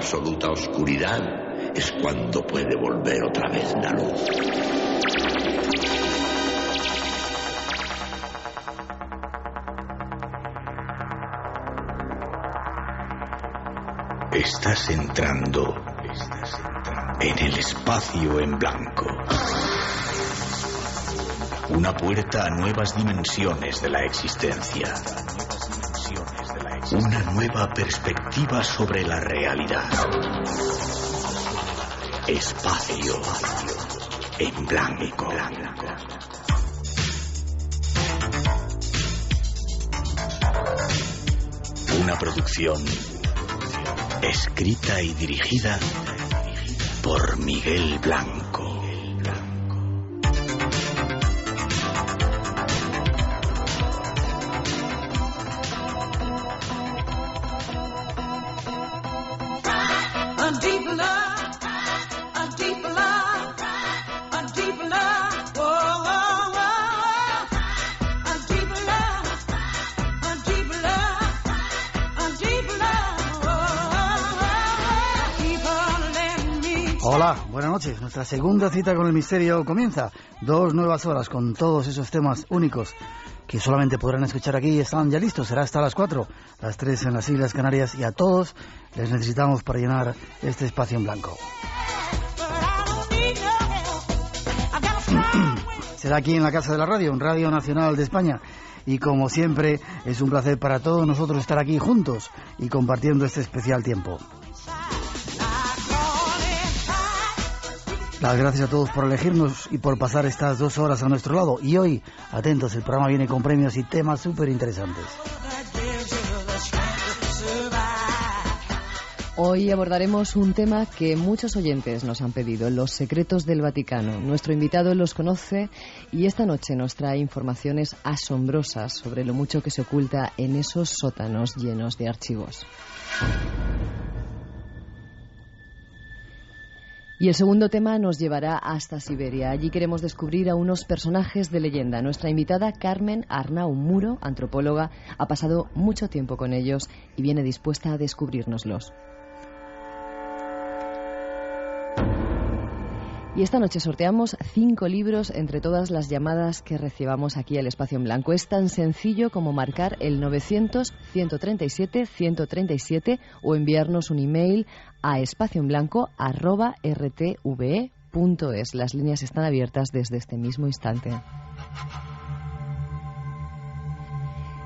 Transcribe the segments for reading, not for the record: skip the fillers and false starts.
absoluta oscuridad es cuando puede volver otra vez la luz. Estás entrando en el espacio en blanco. Una puerta a nuevas dimensiones de la existencia. Una nueva perspectiva sobre la realidad. Espacio en blanco. Una producción escrita y dirigida por Miguel Blanco. Hola, buenas noches. Nuestra segunda cita con el misterio comienza. 2 nuevas horas con todos esos temas únicos que solamente podrán escuchar aquí. Están ya listos, será hasta las 4, las 3 en las Islas Canarias, y a todos les necesitamos para llenar este espacio en blanco. Será aquí en la Casa de la Radio, en Radio Nacional de España. Y como siempre, es un placer para todos nosotros estar aquí juntos y compartiendo este especial tiempo. Las gracias a todos por elegirnos y por pasar estas 2 horas a nuestro lado. Y hoy, atentos, el programa viene con premios y temas súper interesantes. Hoy abordaremos un tema que muchos oyentes nos han pedido, los secretos del Vaticano. Nuestro invitado los conoce y esta noche nos trae informaciones asombrosas sobre lo mucho que se oculta en esos sótanos llenos de archivos. Y el segundo tema nos llevará hasta Siberia. Allí queremos descubrir a unos personajes de leyenda. Nuestra invitada Carmen Arnau Muro, antropóloga, ha pasado mucho tiempo con ellos y viene dispuesta a descubrírnoslos. Y esta noche sorteamos 5 libros entre todas las llamadas que recibamos aquí al Espacio en Blanco. Es tan sencillo como marcar el 900-137-137 o enviarnos un email a espacioenblanco@rtve.es. Las líneas están abiertas desde este mismo instante.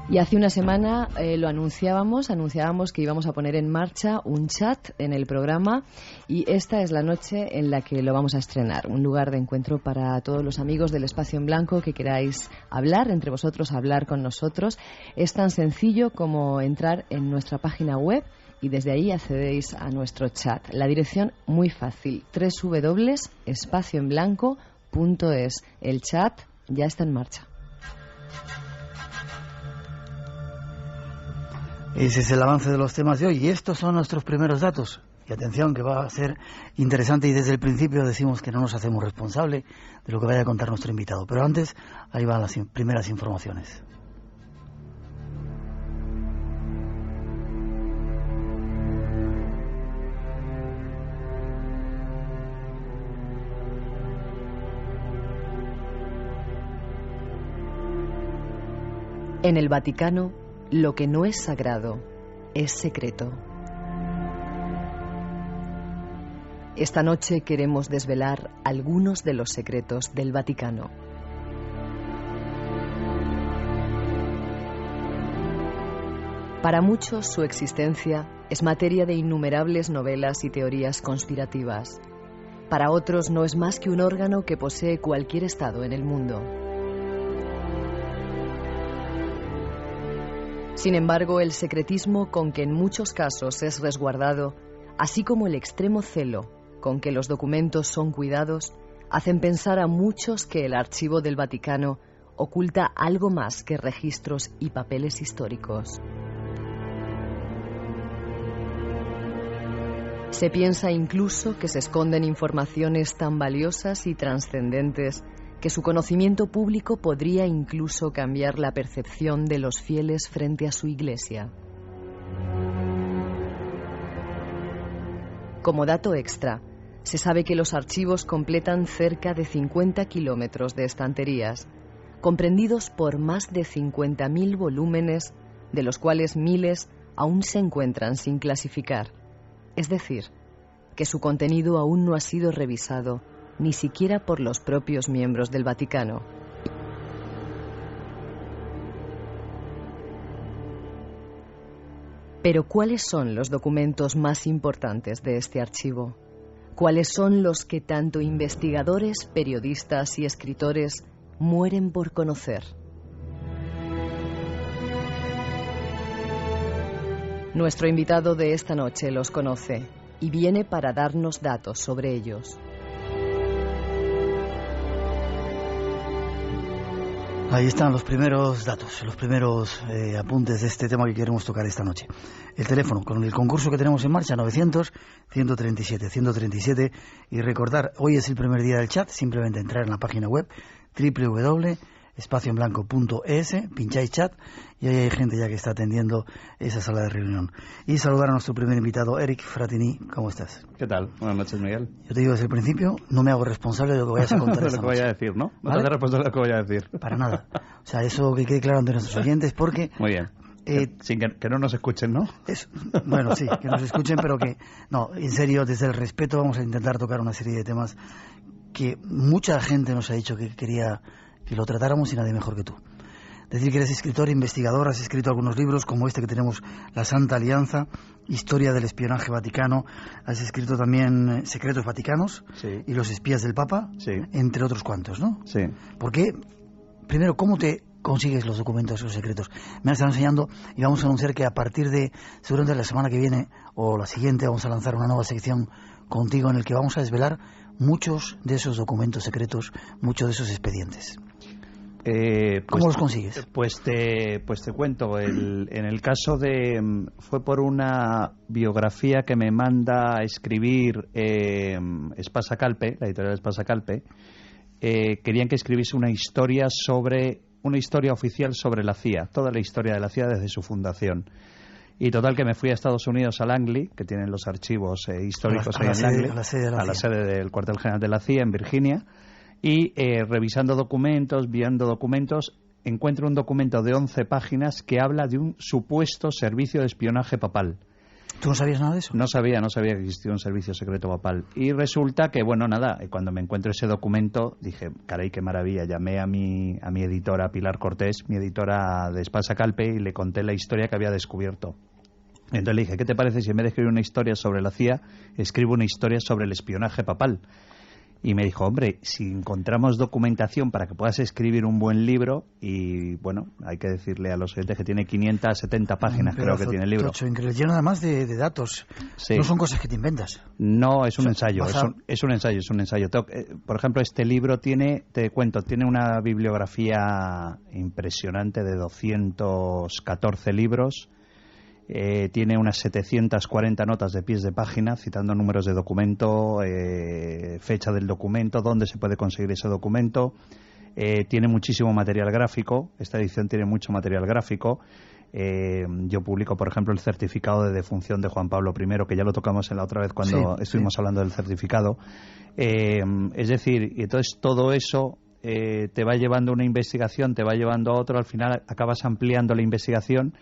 Y hace una semana lo anunciábamos que íbamos a poner en marcha un chat en el programa, y esta es la noche en la que lo vamos a estrenar, un lugar de encuentro para todos los amigos del Espacio en Blanco que queráis hablar entre vosotros, hablar con nosotros. Es tan sencillo como entrar en nuestra página web y desde ahí accedéis a nuestro chat. La dirección muy fácil, www.espacioenblanco.es. El chat ya está en marcha. Ese es el avance de los temas de hoy y estos son nuestros primeros datos. Y atención, que va a ser interesante, y desde el principio decimos que no nos hacemos responsables de lo que vaya a contar nuestro invitado. Pero antes, ahí van las primeras informaciones. En el Vaticano, lo que no es sagrado es secreto. Esta noche queremos desvelar algunos de los secretos del Vaticano. Para muchos, su existencia es materia de innumerables novelas y teorías conspirativas. Para otros, no es más que un órgano que posee cualquier estado en el mundo. Sin embargo, el secretismo con que en muchos casos es resguardado, así como el extremo celo con que los documentos son cuidados, hacen pensar a muchos que el archivo del Vaticano oculta algo más que registros y papeles históricos. Se piensa incluso que se esconden informaciones tan valiosas y trascendentes que su conocimiento público podría incluso cambiar la percepción de los fieles frente a su iglesia. Como dato extra, se sabe que los archivos completan cerca de 50 kilómetros de estanterías, comprendidos por más de 50.000 volúmenes, de los cuales miles aún se encuentran sin clasificar. Es decir, que su contenido aún no ha sido revisado, ni siquiera por los propios miembros del Vaticano. Pero ¿cuáles son los documentos más importantes de este archivo? ¿Cuáles son los que tanto investigadores, periodistas y escritores mueren por conocer? Nuestro invitado de esta noche los conoce y viene para darnos datos sobre ellos. Ahí están los primeros datos, los primeros apuntes de este tema que queremos tocar esta noche. El teléfono, con el concurso que tenemos en marcha, 900-137-137. Y recordar, hoy es el primer día del chat, simplemente entrar en la página web www.espacioenblanco.es, pincháis chat y ahí hay gente ya que está atendiendo esa sala de reunión. Y saludar a nuestro primer invitado, Eric Fratini. ¿Cómo estás? ¿Qué tal? Buenas noches, Miguel. Yo te digo desde el principio, no me hago responsable de lo que vayas a contar de esta lo que noche. voy a decir, ¿no? No ¿Vale? te hagas responsable de lo que voy a decir. Para nada. O sea, eso que quede claro ante nuestros oyentes, porque... Muy bien. Sin que no nos escuchen, ¿no? Bueno, sí, que nos escuchen, pero que... No, en serio, desde el respeto vamos a intentar tocar una serie de temas que mucha gente nos ha dicho que quería que lo tratáramos y nadie mejor que tú. Decir que eres escritor, investigador, has escrito algunos libros como este que tenemos, La Santa Alianza, Historia del Espionaje Vaticano, has escrito también Secretos Vaticanos, Sí. y Los Espías del Papa, Sí. entre otros cuantos, ¿no? Sí. ¿Por qué? Primero, ¿cómo te consigues los documentos, esos secretos? Me han estado enseñando y vamos a anunciar que a partir de, seguramente la semana que viene o la siguiente, vamos a lanzar una nueva sección contigo en el que vamos a desvelar muchos de esos documentos secretos, muchos de esos expedientes. ¿Cómo los consigues? Pues te cuento. En el caso de... Fue por una biografía que me manda a escribir Espasa Calpe, la editorial Espasa Calpe. Querían que escribiese una historia oficial sobre la CIA, toda la historia de la CIA desde su fundación. Y total que me fui a Estados Unidos, a Langley, que tienen los archivos históricos ahí en Langley, a la sede del cuartel general de la CIA en Virginia. Y revisando documentos, viendo documentos, encuentro un documento de 11 páginas que habla de un supuesto servicio de espionaje papal. ¿Tú no sabías nada de eso? No sabía que existía un servicio secreto papal. Y resulta que, bueno, nada, cuando me encuentro ese documento, dije, caray, qué maravilla. Llamé a mi editora, Pilar Cortés, mi editora de Espasa Calpe, y le conté la historia que había descubierto. Entonces le dije, ¿qué te parece si en vez de escribir una historia sobre la CIA, escribo una historia sobre el espionaje papal? Y me dijo, hombre, si encontramos documentación para que puedas escribir un buen libro, y bueno, hay que decirle a los oyentes que tiene 570 páginas, creo que tiene el libro. Increíble, lleno además de datos. Sí. No son cosas que te inventas. No, es un ensayo, es un ensayo. Por ejemplo, este libro tiene una bibliografía impresionante de 214 libros. Tiene unas 740 notas de pies de página citando números de documento, fecha del documento, dónde se puede conseguir ese documento. Tiene muchísimo material gráfico. Esta edición tiene mucho material gráfico. Yo publico, por ejemplo, el certificado de defunción de Juan Pablo I, que ya lo tocamos en la otra vez cuando estuvimos hablando del certificado. Es decir, y entonces todo eso te va llevando una investigación, te va llevando a otro, al final acabas ampliando la investigación.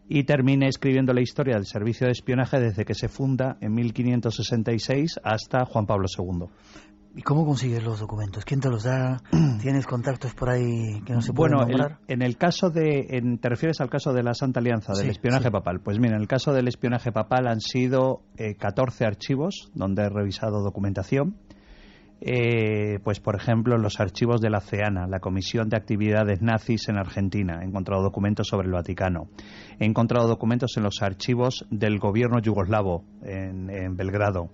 Y terminé escribiendo la historia del servicio de espionaje desde que se funda en 1566 hasta Juan Pablo II. ¿Y cómo consigues los documentos? ¿Quién te los da? ¿Tienes contactos por ahí que no se pueden nombrar? En el caso de... ¿Te refieres al caso de la Santa Alianza, del espionaje papal? Pues mira, en el caso del espionaje papal han sido 14 archivos donde he revisado documentación. Pues por ejemplo los archivos de la CEANA, la Comisión de Actividades Nazis en Argentina. He encontrado documentos sobre el Vaticano. He encontrado documentos en los archivos del gobierno yugoslavo en Belgrado.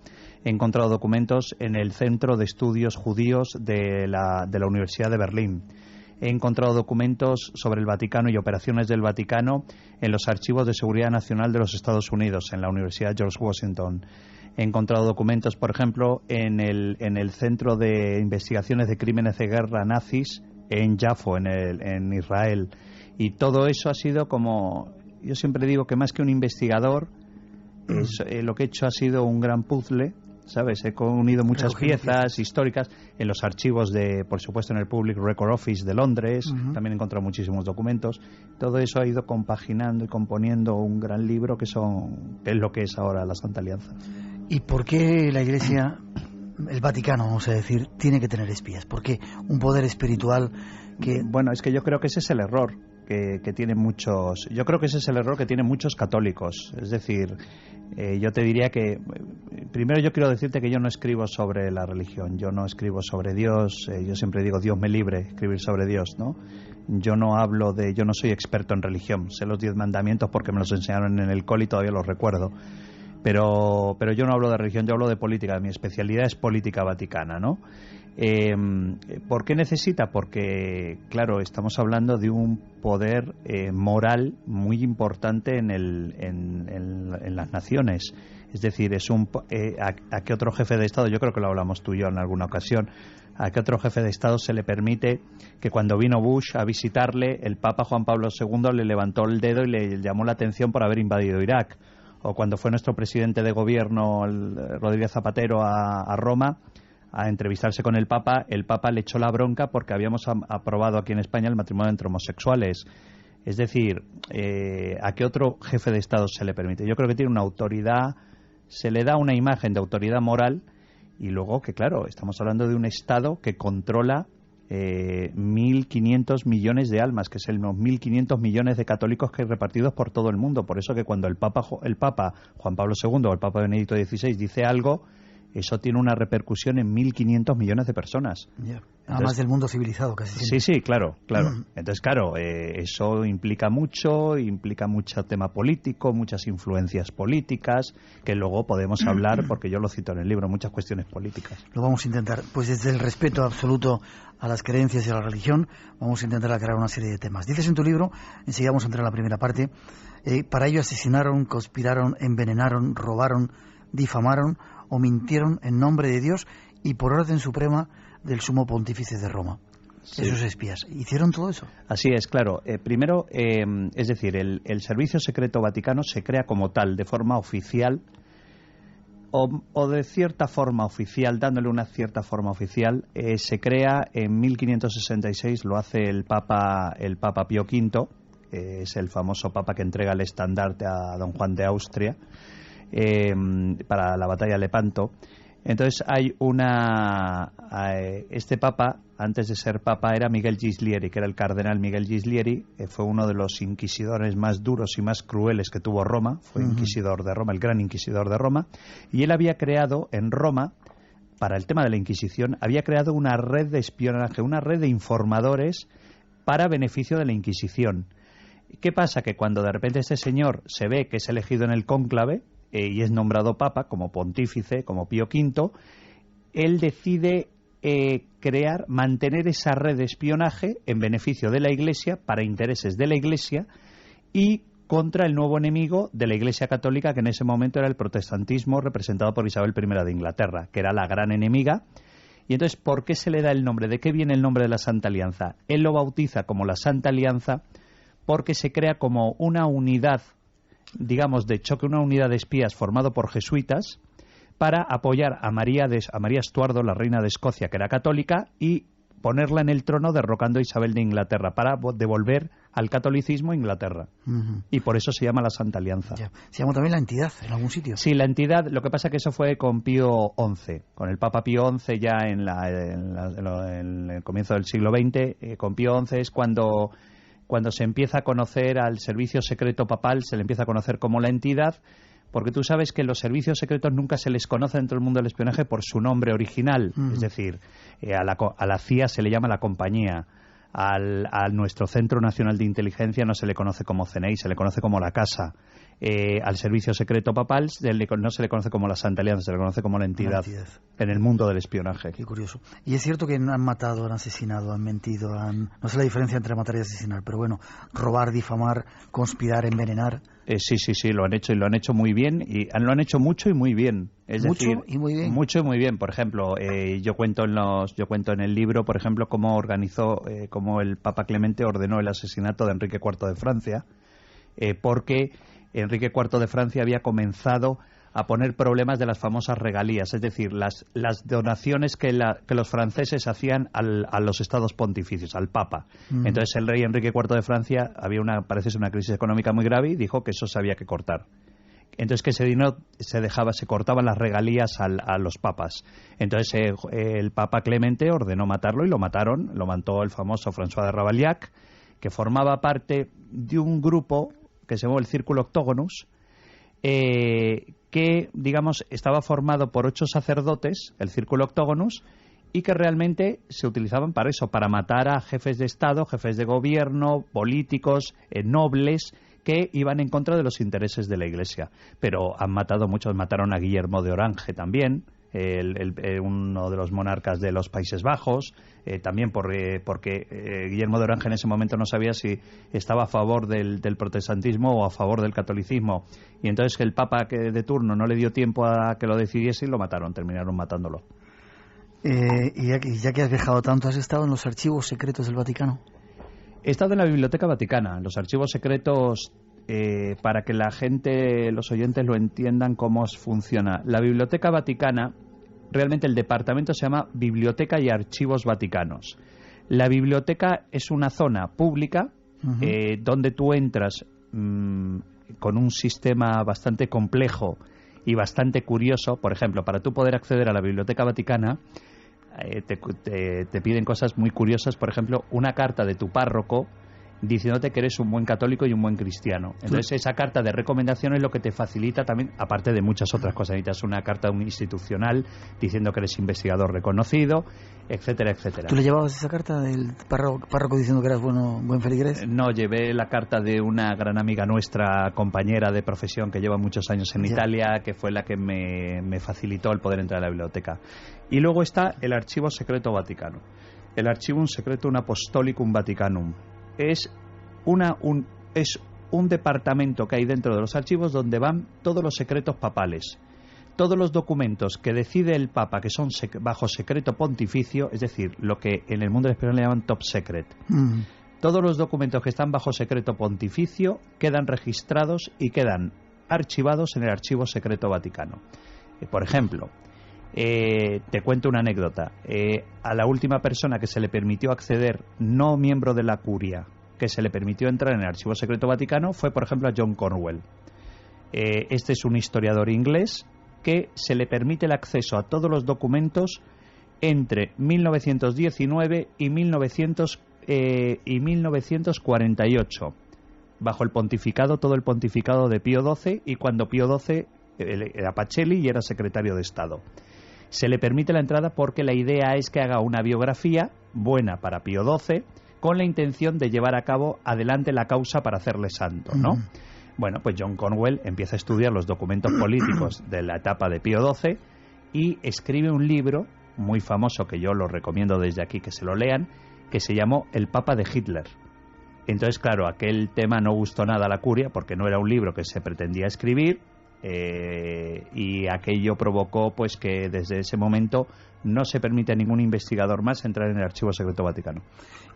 He encontrado documentos en el Centro de Estudios Judíos de la Universidad de Berlín. He encontrado documentos sobre el Vaticano y operaciones del Vaticano en los archivos de Seguridad Nacional de los Estados Unidos, en la Universidad George Washington. He encontrado documentos, por ejemplo, en el Centro de Investigaciones de Crímenes de Guerra Nazis en Yafo, en Israel. Y todo eso ha sido como... Yo siempre digo que más que un investigador, Lo que he hecho ha sido un gran puzzle, ¿sabes? He unido muchas piezas históricas en los archivos por supuesto, en el Public Record Office de Londres. También he encontrado muchísimos documentos. Todo eso ha ido compaginando y componiendo un gran libro que es lo que es ahora la Santa Alianza. ¿Y por qué la Iglesia, el Vaticano, vamos a decir, tiene que tener espías? ¿Por qué un poder espiritual que...? Bueno, es que yo creo que ese es el error que tienen muchos... Yo creo que ese es el error que tienen muchos católicos. Es decir, yo te diría que... Primero yo quiero decirte que yo no escribo sobre la religión, yo no escribo sobre Dios, yo siempre digo Dios me libre escribir sobre Dios, ¿no? Yo no soy experto en religión, sé los 10 mandamientos porque me los enseñaron en el cole y todavía los recuerdo. Pero yo no hablo de religión, yo hablo de política. Mi especialidad es política vaticana, ¿no? ¿Por qué necesita? Porque, claro, estamos hablando de un poder moral muy importante en las naciones. Es decir, ¿a qué otro jefe de Estado? Yo creo que lo hablamos tú y yo en alguna ocasión. ¿A qué otro jefe de Estado se le permite que cuando vino Bush a visitarle, el Papa Juan Pablo II le levantó el dedo y le llamó la atención por haber invadido Irak? O cuando fue nuestro presidente de gobierno, Rodríguez Zapatero, a Roma a entrevistarse con el Papa le echó la bronca porque habíamos aprobado aquí en España el matrimonio entre homosexuales. Es decir, ¿a qué otro jefe de Estado se le permite? Yo creo que tiene una autoridad, se le da una imagen de autoridad moral y luego que, claro, estamos hablando de un Estado que controla 1.500 millones de almas, que es unos 1.500 millones de católicos que hay repartidos por todo el mundo. Por eso que cuando el Papa Juan Pablo II o el Papa Benedicto XVI dice algo, eso tiene una repercusión en 1.500 millones de personas. Además del mundo civilizado, casi. Sí, claro. Entonces, claro, eso implica mucho tema político, muchas influencias políticas, que luego podemos hablar, porque yo lo cito en el libro, muchas cuestiones políticas. Lo vamos a intentar. Pues desde el respeto absoluto a las creencias y a la religión, vamos a intentar aclarar una serie de temas. Dices en tu libro, enseguida vamos a entrar a la primera parte, para ello asesinaron, conspiraron, envenenaron, robaron, difamaron o mintieron en nombre de Dios y por orden suprema del sumo pontífice de Roma. Sí. Esos espías, ¿hicieron todo eso? Así es, claro. Primero, es decir, el Servicio Secreto Vaticano se crea como tal, de forma oficial, o de cierta forma oficial, dándole una cierta forma oficial. Se crea en 1566, lo hace el Papa Pío V, es el famoso Papa que entrega el estandarte a don Juan de Austria, para la batalla de Lepanto. Entonces este Papa, antes de ser Papa, era Miguel Gislieri, que era el cardenal Miguel Gislieri, fue uno de los inquisidores más duros y más crueles que tuvo Roma, fue inquisidor de Roma, el gran inquisidor de Roma, y él había creado en Roma, para el tema de la Inquisición, había creado una red de espionaje, una red de informadores para beneficio de la Inquisición. ¿Qué pasa? Que cuando de repente este señor se ve que es elegido en el cónclave, y es nombrado Papa, como pontífice, como Pío V, él decide mantener esa red de espionaje en beneficio de la Iglesia, para intereses de la Iglesia y contra el nuevo enemigo de la Iglesia Católica, que en ese momento era el protestantismo representado por Isabel I de Inglaterra, que era la gran enemiga. Y entonces, ¿por qué se le da el nombre? ¿De qué viene el nombre de la Santa Alianza? Él lo bautiza como la Santa Alianza porque se crea como una unidad, digamos, de choque, una unidad de espías formado por jesuitas para apoyar a María Estuardo, la reina de Escocia, que era católica, y ponerla en el trono derrocando a Isabel de Inglaterra para devolver al catolicismo a Inglaterra. Y por eso se llama la Santa Alianza. Ya. ¿Se llama también la entidad en algún sitio? Sí, la entidad, lo que pasa es que eso fue con Pío XI, con el Papa Pío XI ya en el comienzo del siglo XX. Con Pío XI es cuando se empieza a conocer al servicio secreto papal, se le empieza a conocer como la entidad, porque tú sabes que los servicios secretos nunca se les conoce dentro del mundo del espionaje por su nombre original. Es decir, a la CIA se le llama la compañía, a nuestro Centro Nacional de Inteligencia no se le conoce como CNI, se le conoce como la Casa. Al servicio secreto papal no se le conoce como la Santa Alianza, se le conoce como la entidad en el mundo del espionaje. Qué curioso. Y es cierto que han matado, han asesinado, han mentido, no sé la diferencia entre matar y asesinar, pero bueno, robar, difamar, conspirar, envenenar. Sí, lo han hecho, y lo han hecho muy bien, y lo han hecho mucho y muy bien. Es decir, y muy bien. Mucho y muy bien. Por ejemplo, yo cuento en el libro, por ejemplo, cómo el Papa Clemente ordenó el asesinato de Enrique IV de Francia, porque Enrique IV de Francia había comenzado a poner problemas de las famosas regalías, es decir, las donaciones que los franceses hacían a los estados pontificios, al Papa. Entonces el rey Enrique IV de Francia parece ser una crisis económica muy grave y dijo que eso se había que cortar. Entonces que ese dinero se cortaban las regalías a los papas. Entonces el Papa Clemente ordenó matarlo y lo mataron, lo mató el famoso François de Ravaillac, que formaba parte de un grupo que se llamó el Círculo Octógonus, que, digamos, estaba formado por 8 sacerdotes, el Círculo Octógonus, y que realmente se utilizaban para eso, para matar a jefes de Estado, jefes de gobierno, políticos, nobles, que iban en contra de los intereses de la Iglesia. Pero han matado muchos, mataron a Guillermo de Orange también, uno de los monarcas de los Países Bajos, también porque Guillermo de Orange en ese momento no sabía si estaba a favor del protestantismo o a favor del catolicismo, y entonces el Papa de turno no le dio tiempo a que lo decidiese y lo mataron, terminaron matándolo. Y ya que has viajado tanto, ¿has estado en los archivos secretos del Vaticano? He estado en la Biblioteca Vaticana, en los archivos secretos. Para que la gente, los oyentes lo entiendan cómo funciona. La Biblioteca Vaticana, realmente el departamento se llama Biblioteca y Archivos Vaticanos. La biblioteca es una zona pública donde tú entras con un sistema bastante complejo y bastante curioso. Por ejemplo, para tú poder acceder a la Biblioteca Vaticana te piden cosas muy curiosas. Por ejemplo, una carta de tu párroco diciéndote que eres un buen católico y un buen cristiano. Entonces esa carta de recomendación es lo que te facilita también, aparte de muchas otras cosas. Necesitas una carta institucional diciendo que eres investigador reconocido, etcétera, etcétera. ¿Tú le llevabas esa carta del párroco diciendo que eras buen feligrés? No, llevé la carta de una gran amiga nuestra, compañera de profesión que lleva muchos años en Italia, que fue la que me facilitó el poder entrar a la biblioteca. Y luego está el Archivo Secreto Vaticano. El Archivum Secretum Apostolicum Vaticanum. Es un departamento que hay dentro de los archivos donde van todos los secretos papales, todos los documentos que decide el Papa que son bajo secreto pontificio, es decir, lo que en el mundo español le llaman top secret. Todos los documentos que están bajo secreto pontificio quedan registrados y quedan archivados en el Archivo Secreto Vaticano. Por ejemplo, te cuento una anécdota. A la última persona que se le permitió acceder, no miembro de la curia, que se le permitió entrar en el Archivo Secreto Vaticano fue, por ejemplo, a John Cornwell. Este es un historiador inglés que se le permite el acceso a todos los documentos entre 1919 y 1948, bajo el pontificado, todo el pontificado de Pío XII, y cuando Pío XII era Pacelli y era secretario de Estado. Se le permite la entrada porque la idea es que haga una biografía buena para Pío XII con la intención de llevar a cabo adelante la causa para hacerle santo, ¿no? Bueno, pues John Cornwell empieza a estudiar los documentos políticos de la etapa de Pío XII y escribe un libro muy famoso que yo lo recomiendo desde aquí que se lo lean, que se llamó El Papa de Hitler. Entonces, claro, aquel tema no gustó nada a la curia porque no era un libro que se pretendía escribir. Y aquello provocó pues que desde ese momento no se permite a ningún investigador más entrar en el Archivo Secreto Vaticano.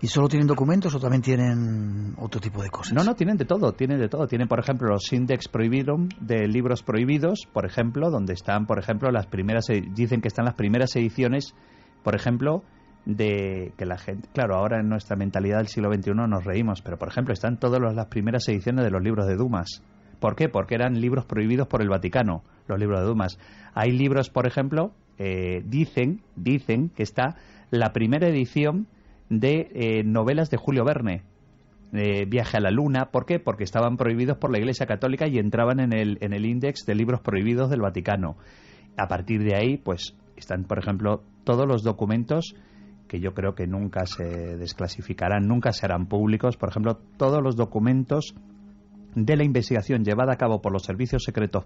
¿Y solo tienen documentos o también tienen otro tipo de cosas? No, tienen de todo. Tienen, por ejemplo, los Index Prohibidum de libros prohibidos, por ejemplo, donde están, por ejemplo, dicen que están las primeras ediciones, por ejemplo, de que la gente, claro, ahora en nuestra mentalidad del siglo XXI nos reímos, pero por ejemplo están todas las primeras ediciones de los libros de Dumas. ¿Por qué? Porque eran libros prohibidos por el Vaticano, los libros de Dumas. Hay libros, por ejemplo, dicen que está la primera edición de novelas de Julio Verne, Viaje a la Luna. ¿Por qué? Porque estaban prohibidos por la Iglesia Católica y entraban en el índex de libros prohibidos del Vaticano. A partir de ahí, pues, están, por ejemplo, todos los documentos que yo creo que nunca se desclasificarán, nunca serán públicos. Por ejemplo, todos los documentos de la investigación llevada a cabo por los servicios secretos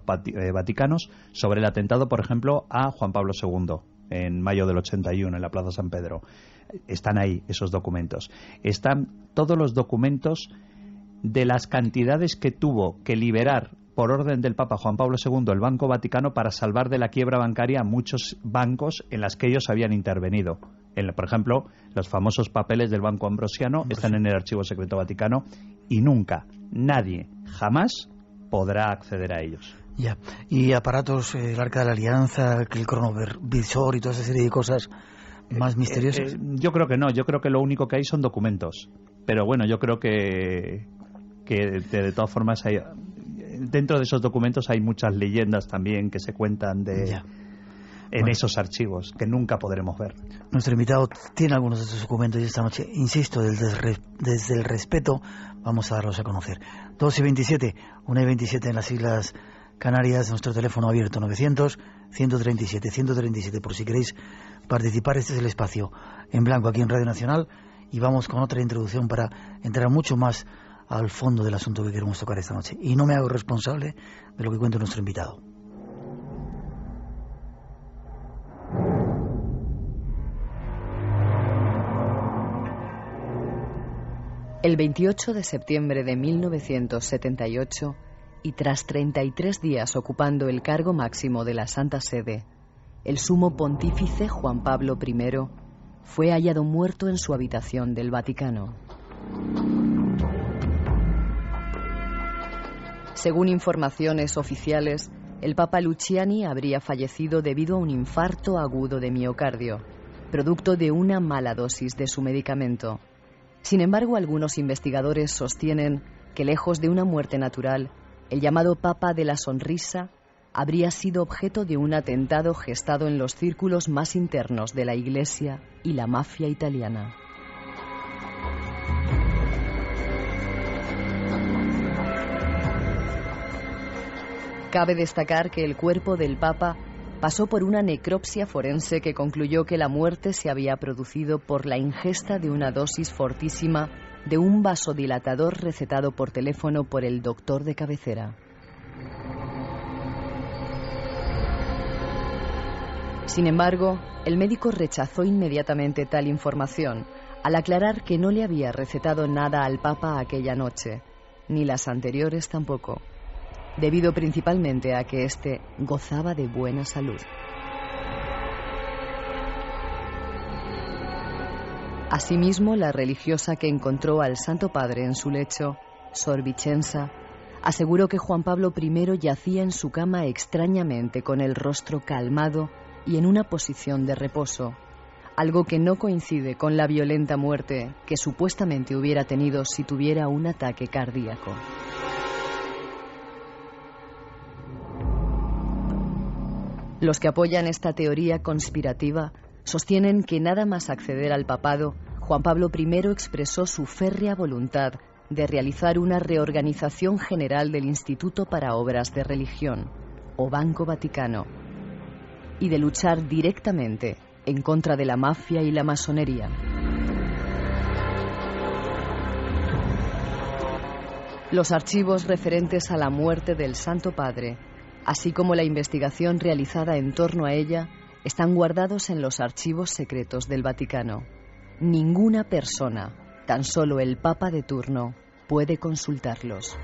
vaticanos sobre el atentado, por ejemplo, a Juan Pablo II en mayo del 81 en la Plaza San Pedro. Están ahí esos documentos. Están todos los documentos de las cantidades que tuvo que liberar por orden del Papa Juan Pablo II el Banco Vaticano para salvar de la quiebra bancaria a muchos bancos en las que ellos habían intervenido. Por ejemplo, los famosos papeles del Banco Ambrosiano están en el Archivo Secreto Vaticano y nunca, nadie, jamás podrá acceder a ellos. Ya. Y aparatos, el Arca de la Alianza, el cronovisor y toda esa serie de cosas más misteriosas. Yo creo que no, yo creo que lo único que hay son documentos. Pero bueno, yo creo que de todas formas dentro de esos documentos hay muchas leyendas también que se cuentan en esos archivos que nunca podremos ver. Nuestro invitado tiene algunos de esos documentos y esta noche, insisto, desde el respeto vamos a darlos a conocer. 2:27, 1:27 en las Islas Canarias, nuestro teléfono abierto 900-137-137 por si queréis participar. Este es el espacio en blanco aquí en Radio Nacional y vamos con otra introducción para entrar mucho más al fondo del asunto que queremos tocar esta noche. Y no me hago responsable de lo que cuenta nuestro invitado. El 28 de septiembre de 1978, y tras 33 días ocupando el cargo máximo de la Santa Sede, el sumo pontífice Juan Pablo I fue hallado muerto en su habitación del Vaticano. Según informaciones oficiales, el Papa Luciani habría fallecido debido a un infarto agudo de miocardio, producto de una mala dosis de su medicamento. Sin embargo, algunos investigadores sostienen que, lejos de una muerte natural, el llamado Papa de la Sonrisa habría sido objeto de un atentado gestado en los círculos más internos de la Iglesia y la mafia italiana. Cabe destacar que el cuerpo del Papa pasó por una necropsia forense que concluyó que la muerte se había producido por la ingesta de una dosis fortísima de un vasodilatador recetado por teléfono por el doctor de cabecera. Sin embargo, el médico rechazó inmediatamente tal información, al aclarar que no le había recetado nada al Papa aquella noche, ni las anteriores tampoco, debido principalmente a que éste gozaba de buena salud. Asimismo, la religiosa que encontró al Santo Padre en su lecho, Sor Vicenza, aseguró que Juan Pablo I yacía en su cama extrañamente con el rostro calmado y en una posición de reposo, algo que no coincide con la violenta muerte que supuestamente hubiera tenido si tuviera un ataque cardíaco. Los que apoyan esta teoría conspirativa sostienen que nada más acceder al papado, Juan Pablo I expresó su férrea voluntad de realizar una reorganización general del Instituto para Obras de Religión, o Banco Vaticano, y de luchar directamente en contra de la mafia y la masonería. Los archivos referentes a la muerte del Santo Padre, así como la investigación realizada en torno a ella, están guardados en los archivos secretos del Vaticano. Ninguna persona, tan solo el Papa de turno, puede consultarlos.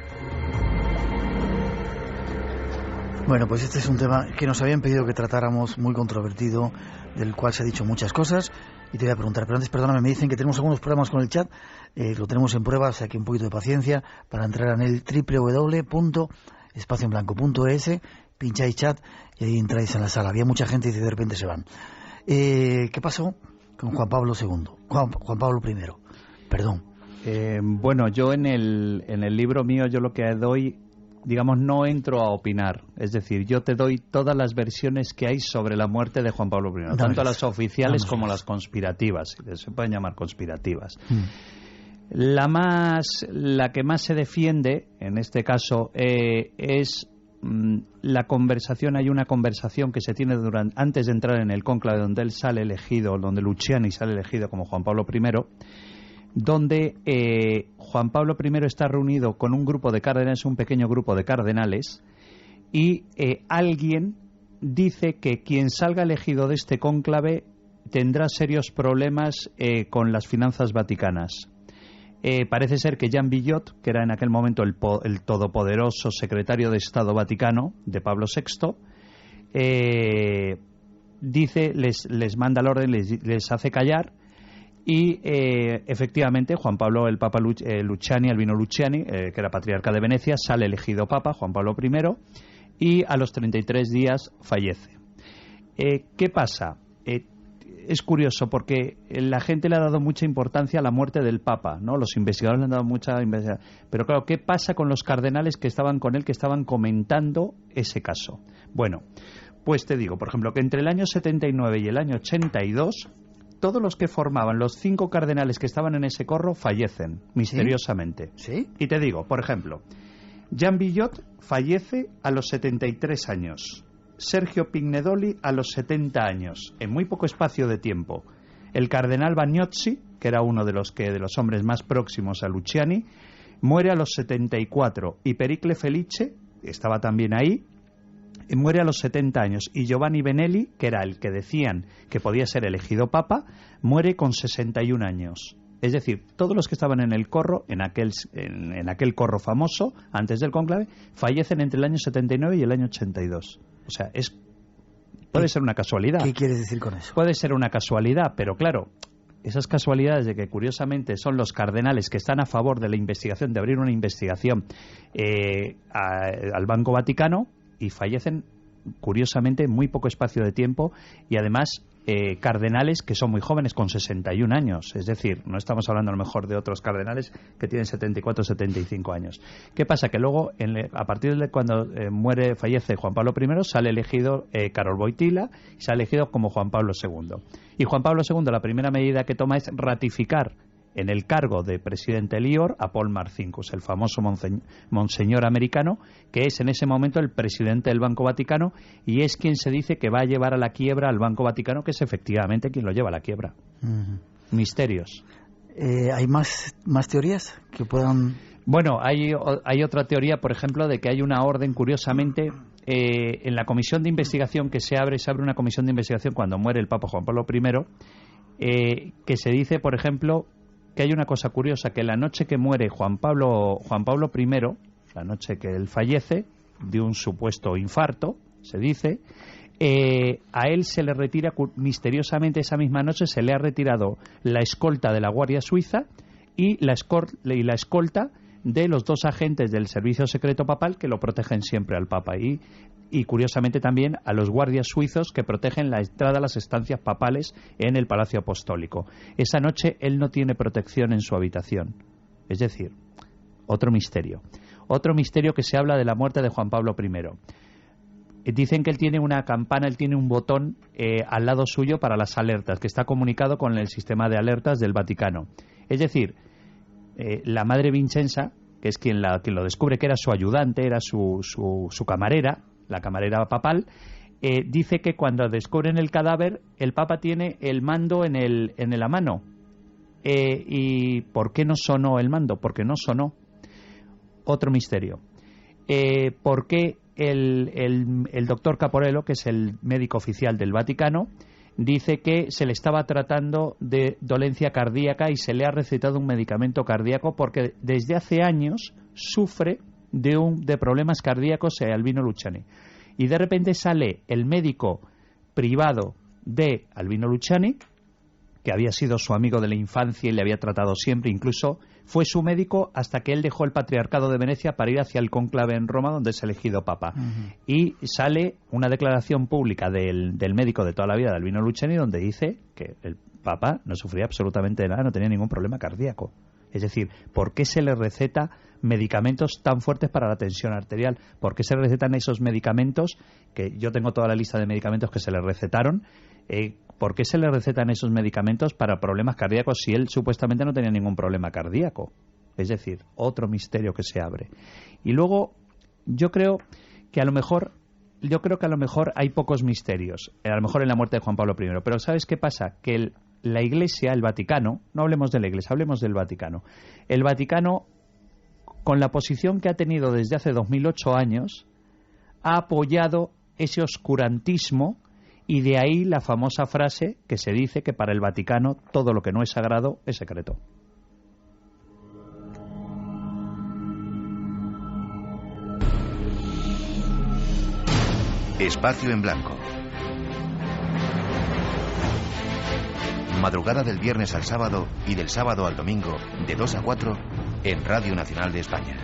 Bueno, pues este es un tema que nos habían pedido que tratáramos, muy controvertido, del cual se ha dicho muchas cosas, y te voy a preguntar, pero antes, perdóname, me dicen que tenemos algunos problemas con el chat, lo tenemos en prueba, o sea que un poquito de paciencia para entrar en el www.espacioenblanco.es, pincháis chat y ahí entráis en la sala. Había mucha gente y de repente se van. ¿Qué pasó con Juan Pablo II? Juan Pablo I, perdón. Bueno, yo en el libro mío yo lo que doy, digamos, no entro a opinar. Es decir, yo te doy todas las versiones que hay sobre la muerte de Juan Pablo I, tanto las oficiales como las conspirativas. Se pueden llamar conspirativas. La que más se defiende, en este caso, es la conversación. Hay una conversación que se tiene antes de entrar en el cónclave, donde él sale elegido, donde Luciani sale elegido como Juan Pablo I, donde Juan Pablo I está reunido con un grupo de cardenales, un pequeño grupo de cardenales, y alguien dice que quien salga elegido de este cónclave tendrá serios problemas con las finanzas vaticanas. Parece ser que Jean Billot, que era en aquel momento el todopoderoso secretario de Estado Vaticano de Pablo VI, dice, les manda el orden, les hace callar, Y efectivamente Juan Pablo, el Papa Luciani, Albino Luciani, que era patriarca de Venecia, sale elegido Papa, Juan Pablo I, y a los 33 días fallece. ¿Qué pasa? Es curioso porque la gente le ha dado mucha importancia a la muerte del Papa, ¿no? Los investigadores le han dado mucha importancia. Pero claro, ¿qué pasa con los cardenales que estaban con él, que estaban comentando ese caso? Bueno, pues te digo, por ejemplo, que entre el año 79 y el año 82... todos los que formaban los 5 cardenales que estaban en ese corro fallecen misteriosamente. ¿Sí? Y te digo, por ejemplo, Jean Villot fallece a los 73 años. Sergio Pignedoli a los 70 años, en muy poco espacio de tiempo. El cardenal Bagnozzi, que era uno de los hombres más próximos a Luciani, muere a los 74. Y Pericle Felice, estaba también ahí, muere a los 70 años, y Giovanni Benelli, que era el que decían que podía ser elegido papa, muere con 61 años. Es decir, todos los que estaban en el corro, en aquel corro famoso, antes del cónclave, fallecen entre el año 79 y el año 82. O sea, puede ser una casualidad. ¿Qué quieres decir con eso? Puede ser una casualidad, pero claro, esas casualidades de que curiosamente son los cardenales que están a favor de la investigación, de abrir una investigación al Banco Vaticano, y fallecen curiosamente en muy poco espacio de tiempo, y además cardenales que son muy jóvenes, con 61 años. Es decir, no estamos hablando a lo mejor de otros cardenales que tienen 74 o 75 años. ¿Qué pasa? Que luego, a partir de cuando fallece Juan Pablo I, sale elegido Karol Wojtyła, y sale elegido como Juan Pablo II. Y Juan Pablo II, la primera medida que toma es ratificar en el cargo de presidente Lior a Paul Marcinkus, el famoso monseñor americano, que es en ese momento el presidente del Banco Vaticano, y es quien se dice que va a llevar a la quiebra al Banco Vaticano, que es efectivamente quien lo lleva a la quiebra. Misterios. ¿Hay más teorías que puedan...? Bueno, hay otra teoría, por ejemplo, de que hay una orden, curiosamente, en la comisión de investigación que se abre una comisión de investigación cuando muere el Papa Juan Pablo I, que se dice, por ejemplo, que hay una cosa curiosa, que la noche que muere Juan Pablo I, la noche que él fallece, de un supuesto infarto, se dice, a él se le retira misteriosamente esa misma noche, se le ha retirado la escolta de la Guardia Suiza y la escolta de los 2 agentes del Servicio Secreto Papal que lo protegen siempre al Papa, y curiosamente también a los guardias suizos que protegen la entrada a las estancias papales en el Palacio Apostólico. Esa noche él no tiene protección en su habitación. Es decir, otro misterio que se habla de la muerte de Juan Pablo I. Dicen que él tiene una campana, él tiene un botón al lado suyo para las alertas, que está comunicado con el sistema de alertas del Vaticano. Es decir, la madre Vincenza, que es quien lo descubre, que era su ayudante, era su camarera, la camarera papal, dice que cuando descubren el cadáver, el Papa tiene el mando en la mano. ¿Y por qué no sonó el mando? Porque no sonó. Otro misterio. ¿Por qué el doctor Caporello, que es el médico oficial del Vaticano, dice que se le estaba tratando de dolencia cardíaca y se le ha recetado un medicamento cardíaco porque desde hace años sufre de problemas cardíacos Albino Luciani? Y de repente sale el médico privado de Albino Luciani, que había sido su amigo de la infancia y le había tratado siempre, incluso fue su médico hasta que él dejó el Patriarcado de Venecia para ir hacia el cónclave en Roma, donde es elegido papa. Y sale una declaración pública del médico de toda la vida de Albino Luciani, donde dice que el papa no sufría absolutamente de nada, no tenía ningún problema cardíaco. Es decir, ¿por qué se le receta medicamentos tan fuertes para la tensión arterial? ¿Por qué se le recetan esos medicamentos? Que yo tengo toda la lista de medicamentos que se le recetaron. ¿Por qué se le recetan esos medicamentos para problemas cardíacos si él supuestamente no tenía ningún problema cardíaco? Es decir, otro misterio que se abre. Y luego, yo creo que a lo mejor hay pocos misterios, a lo mejor en la muerte de Juan Pablo I. Pero ¿sabes qué pasa? Que la Iglesia, el Vaticano, no hablemos de la Iglesia, hablemos del Vaticano. El Vaticano, con la posición que ha tenido desde hace 2008 años, ha apoyado ese oscurantismo, y de ahí la famosa frase que se dice que para el Vaticano todo lo que no es sagrado es secreto. Espacio en Blanco. Madrugada del viernes al sábado y del sábado al domingo, de 2 a 4, en Radio Nacional de España.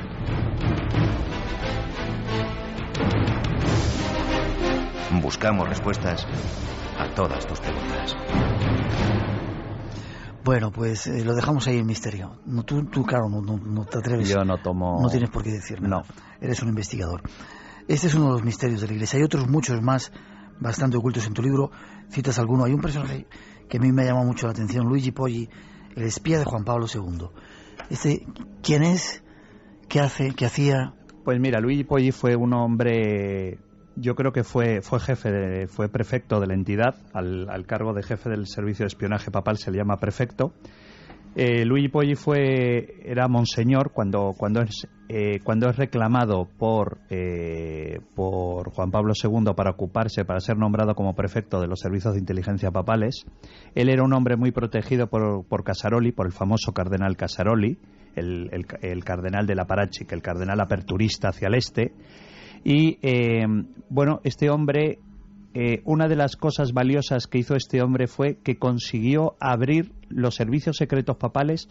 Buscamos respuestas a todas tus preguntas. Bueno, pues lo dejamos ahí en misterio. No, tú claro, no te atreves. Yo no tomo... No tienes por qué decirme. No. Eres un investigador. Este es uno de los misterios de la Iglesia. Hay otros muchos más, bastante ocultos en tu libro. Citas alguno. Hay un personaje que a mí me llama mucho la atención, Luigi Poggi, el espía de Juan Pablo II. ¿Quién es? ¿Qué hace? ¿Qué hacía? Pues mira, Luigi Poggi fue un hombre... Yo creo que fue fue prefecto de la entidad, al cargo de jefe del servicio de espionaje papal se le llama prefecto. Luigi Poggi era monseñor cuando es reclamado por Juan Pablo II para ser nombrado como prefecto de los servicios de inteligencia papales. Él era un hombre muy protegido por Casaroli, por el famoso cardenal Casaroli, el cardenal de la Parachic, el cardenal aperturista hacia el este. Y este hombre, una de las cosas valiosas que hizo este hombre fue que consiguió abrir los servicios secretos papales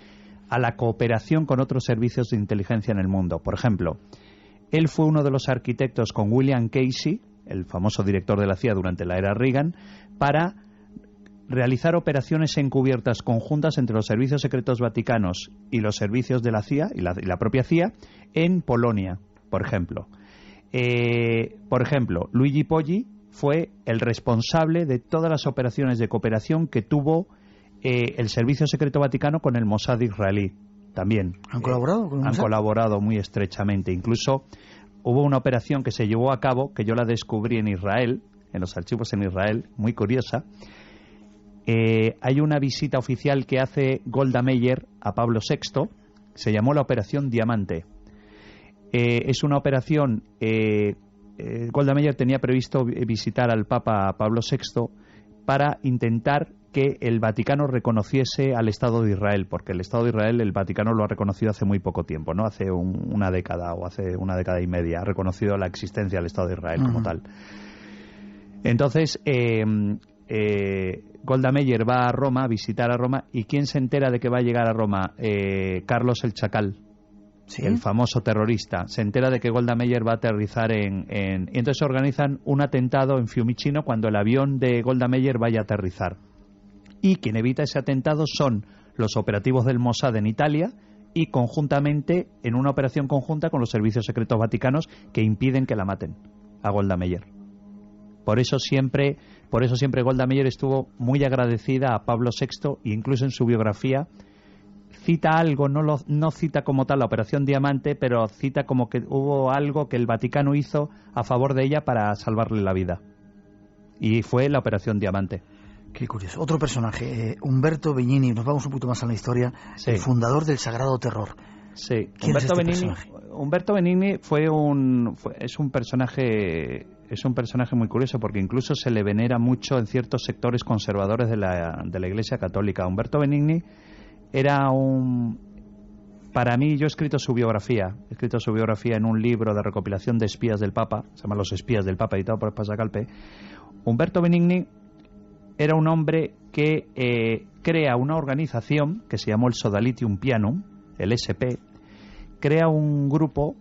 a la cooperación con otros servicios de inteligencia en el mundo. Por ejemplo, él fue uno de los arquitectos con William Casey, el famoso director de la CIA durante la era Reagan, para realizar operaciones encubiertas conjuntas entre los servicios secretos vaticanos y los servicios de la CIA y la propia CIA en Polonia, por ejemplo. Luigi Poggi fue el responsable de todas las operaciones de cooperación que tuvo el Servicio Secreto Vaticano con el Mossad israelí. También. ¿Han colaborado con el Mossad? Han colaborado muy estrechamente. Incluso hubo una operación que se llevó a cabo, que yo la descubrí en Israel, en los archivos en Israel, muy curiosa. Hay una visita oficial que hace Golda Meir a Pablo VI, se llamó la Operación Diamante. Es una operación... Golda Meir tenía previsto visitar al Papa Pablo VI para intentar que el Vaticano reconociese al Estado de Israel, porque el Estado de Israel, el Vaticano lo ha reconocido hace muy poco tiempo, ¿no? Hace una década o hace una década y media ha reconocido la existencia del Estado de Israel como tal. Entonces, Golda Meir va a Roma, a visitar a Roma, y ¿quién se entera de que va a llegar a Roma? Carlos el Chacal. ¿Sí? El famoso terrorista, se entera de que Golda Meir va a aterrizar y entonces organizan un atentado en Fiumicino cuando el avión de Golda Meir vaya a aterrizar. Y quien evita ese atentado son los operativos del Mossad en Italia y conjuntamente, en una operación conjunta con los servicios secretos vaticanos que impiden que la maten a Golda Meir. Por eso siempre Golda Meir estuvo muy agradecida a Pablo VI e incluso en su biografía cita algo, no cita como tal la Operación Diamante, pero cita como que hubo algo que el Vaticano hizo a favor de ella para salvarle la vida. Y fue la Operación Diamante. Qué curioso. Otro personaje, Umberto Benigni, nos vamos un poquito más a la historia, sí. El fundador del Sagrado Terror. Sí, Umberto Benigni es un personaje muy curioso porque incluso se le venera mucho en ciertos sectores conservadores de la Iglesia Católica. Umberto Benigni para mí, yo he escrito su biografía en un libro de recopilación de espías del Papa, se llama Los espías del Papa, editado por Pasacalpe. Umberto Benigni era un hombre que crea una organización que se llamó el Sodalitium Pianum, el SP, crea un grupo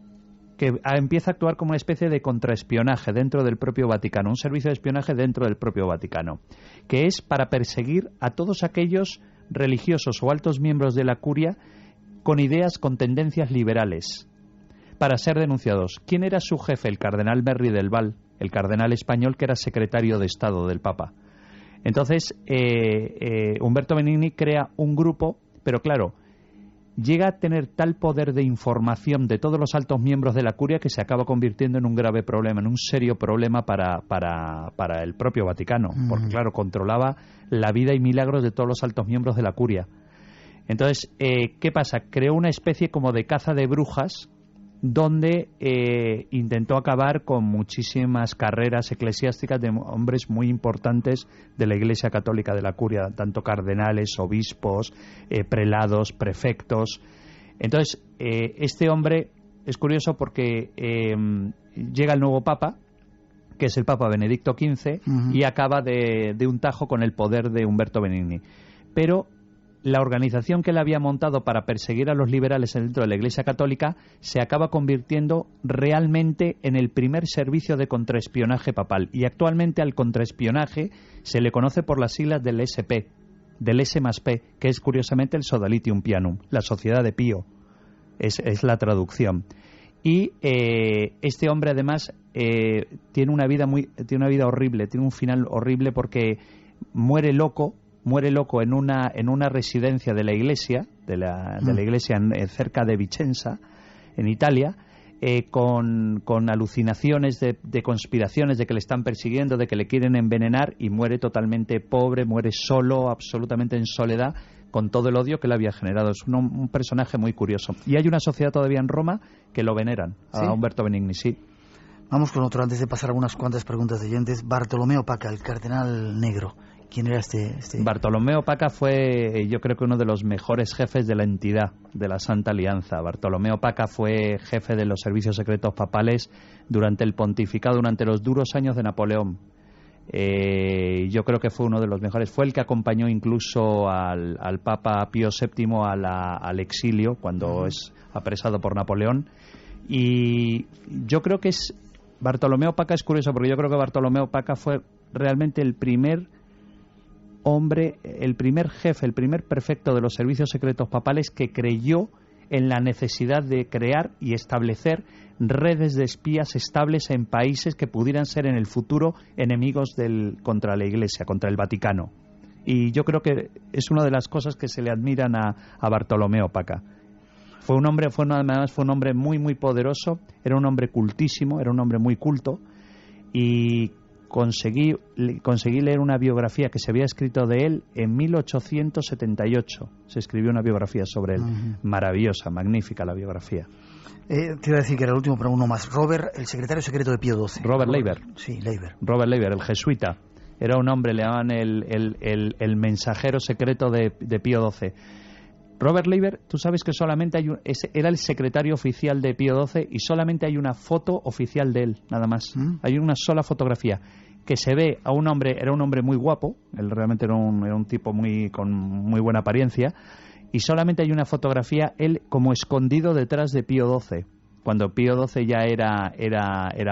que empieza a actuar como una especie de contraespionaje dentro del propio Vaticano, un servicio de espionaje dentro del propio Vaticano, que es para perseguir a todos aquellos religiosos o altos miembros de la curia con ideas, con tendencias liberales, para ser denunciados. ¿Quién era su jefe? El cardenal Merry del Val, el cardenal español que era secretario de Estado del Papa. Entonces, Umberto Benigni crea un grupo, pero claro, llega a tener tal poder de información de todos los altos miembros de la curia que se acaba convirtiendo en un grave problema, en un serio problema para el propio Vaticano, porque claro, controlaba la vida y milagros de todos los altos miembros de la curia. Entonces, ¿qué pasa? Creó una especie como de caza de brujas donde intentó acabar con muchísimas carreras eclesiásticas de hombres muy importantes de la Iglesia Católica, de la curia, tanto cardenales, obispos, prelados, prefectos. Entonces, este hombre es curioso porque llega el nuevo Papa, que es el Papa Benedicto XV, y acaba de un tajo con el poder de Umberto Benigni. pero la organización que él había montado para perseguir a los liberales dentro de la Iglesia Católica se acaba convirtiendo realmente en el primer servicio de contraespionaje papal. Y actualmente al contraespionaje se le conoce por las siglas del SP, del S+P, que es curiosamente el Sodalitium Pianum, la Sociedad de Pío. Es la traducción. Y este hombre además tiene una vida horrible, tiene un final horrible porque muere loco en una residencia de la iglesia, de la iglesia cerca de Vicenza, en Italia, con alucinaciones de conspiraciones, de que le están persiguiendo, de que le quieren envenenar, y muere totalmente pobre, muere solo, absolutamente en soledad, con todo el odio que le había generado. Es un personaje muy curioso. Y hay una sociedad todavía en Roma que lo veneran, ¿sí? A Umberto Benigni, sí. Vamos con otro, antes de pasar algunas cuantas preguntas de oyentes. Bartolomeo Paca, el cardenal negro. ¿Quién era este? Bartolomeo Paca fue, yo creo que uno de los mejores jefes de la entidad de la Santa Alianza. Bartolomeo Paca fue jefe de los servicios secretos papales durante el pontificado, durante los duros años de Napoleón. Yo creo que fue uno de los mejores. Fue el que acompañó incluso al Papa Pío VII al exilio cuando es apresado por Napoleón. Y yo creo que Bartolomeo Paca es curioso, porque yo creo que Bartolomeo Paca fue realmente el primer hombre, el primer jefe, el primer prefecto de los servicios secretos papales que creyó en la necesidad de crear y establecer redes de espías estables en países que pudieran ser en el futuro enemigos contra la Iglesia, contra el Vaticano. Y yo creo que es una de las cosas que se le admiran a Bartolomeo Paca. Fue un hombre muy, muy poderoso, era un hombre cultísimo, era un hombre muy culto, y conseguí leer una biografía que se había escrito de él en 1878. Se escribió una biografía sobre él. Maravillosa, magnífica la biografía. Te iba a decir que era el último, pero uno más. Robert, el secretario secreto de Pío XII. Robert Leiber. Sí, Leiber. Robert Leiber, el jesuita. Era un hombre, le llamaban el mensajero secreto de Pío XII. Robert Leiber, tú sabes que solamente era el secretario oficial de Pío XII y solamente hay una foto oficial de él, nada más. Hay una sola fotografía que se ve a un hombre, era un hombre muy guapo, él realmente era un tipo con muy buena apariencia, y solamente hay una fotografía, él como escondido detrás de Pío XII, cuando Pío XII ya era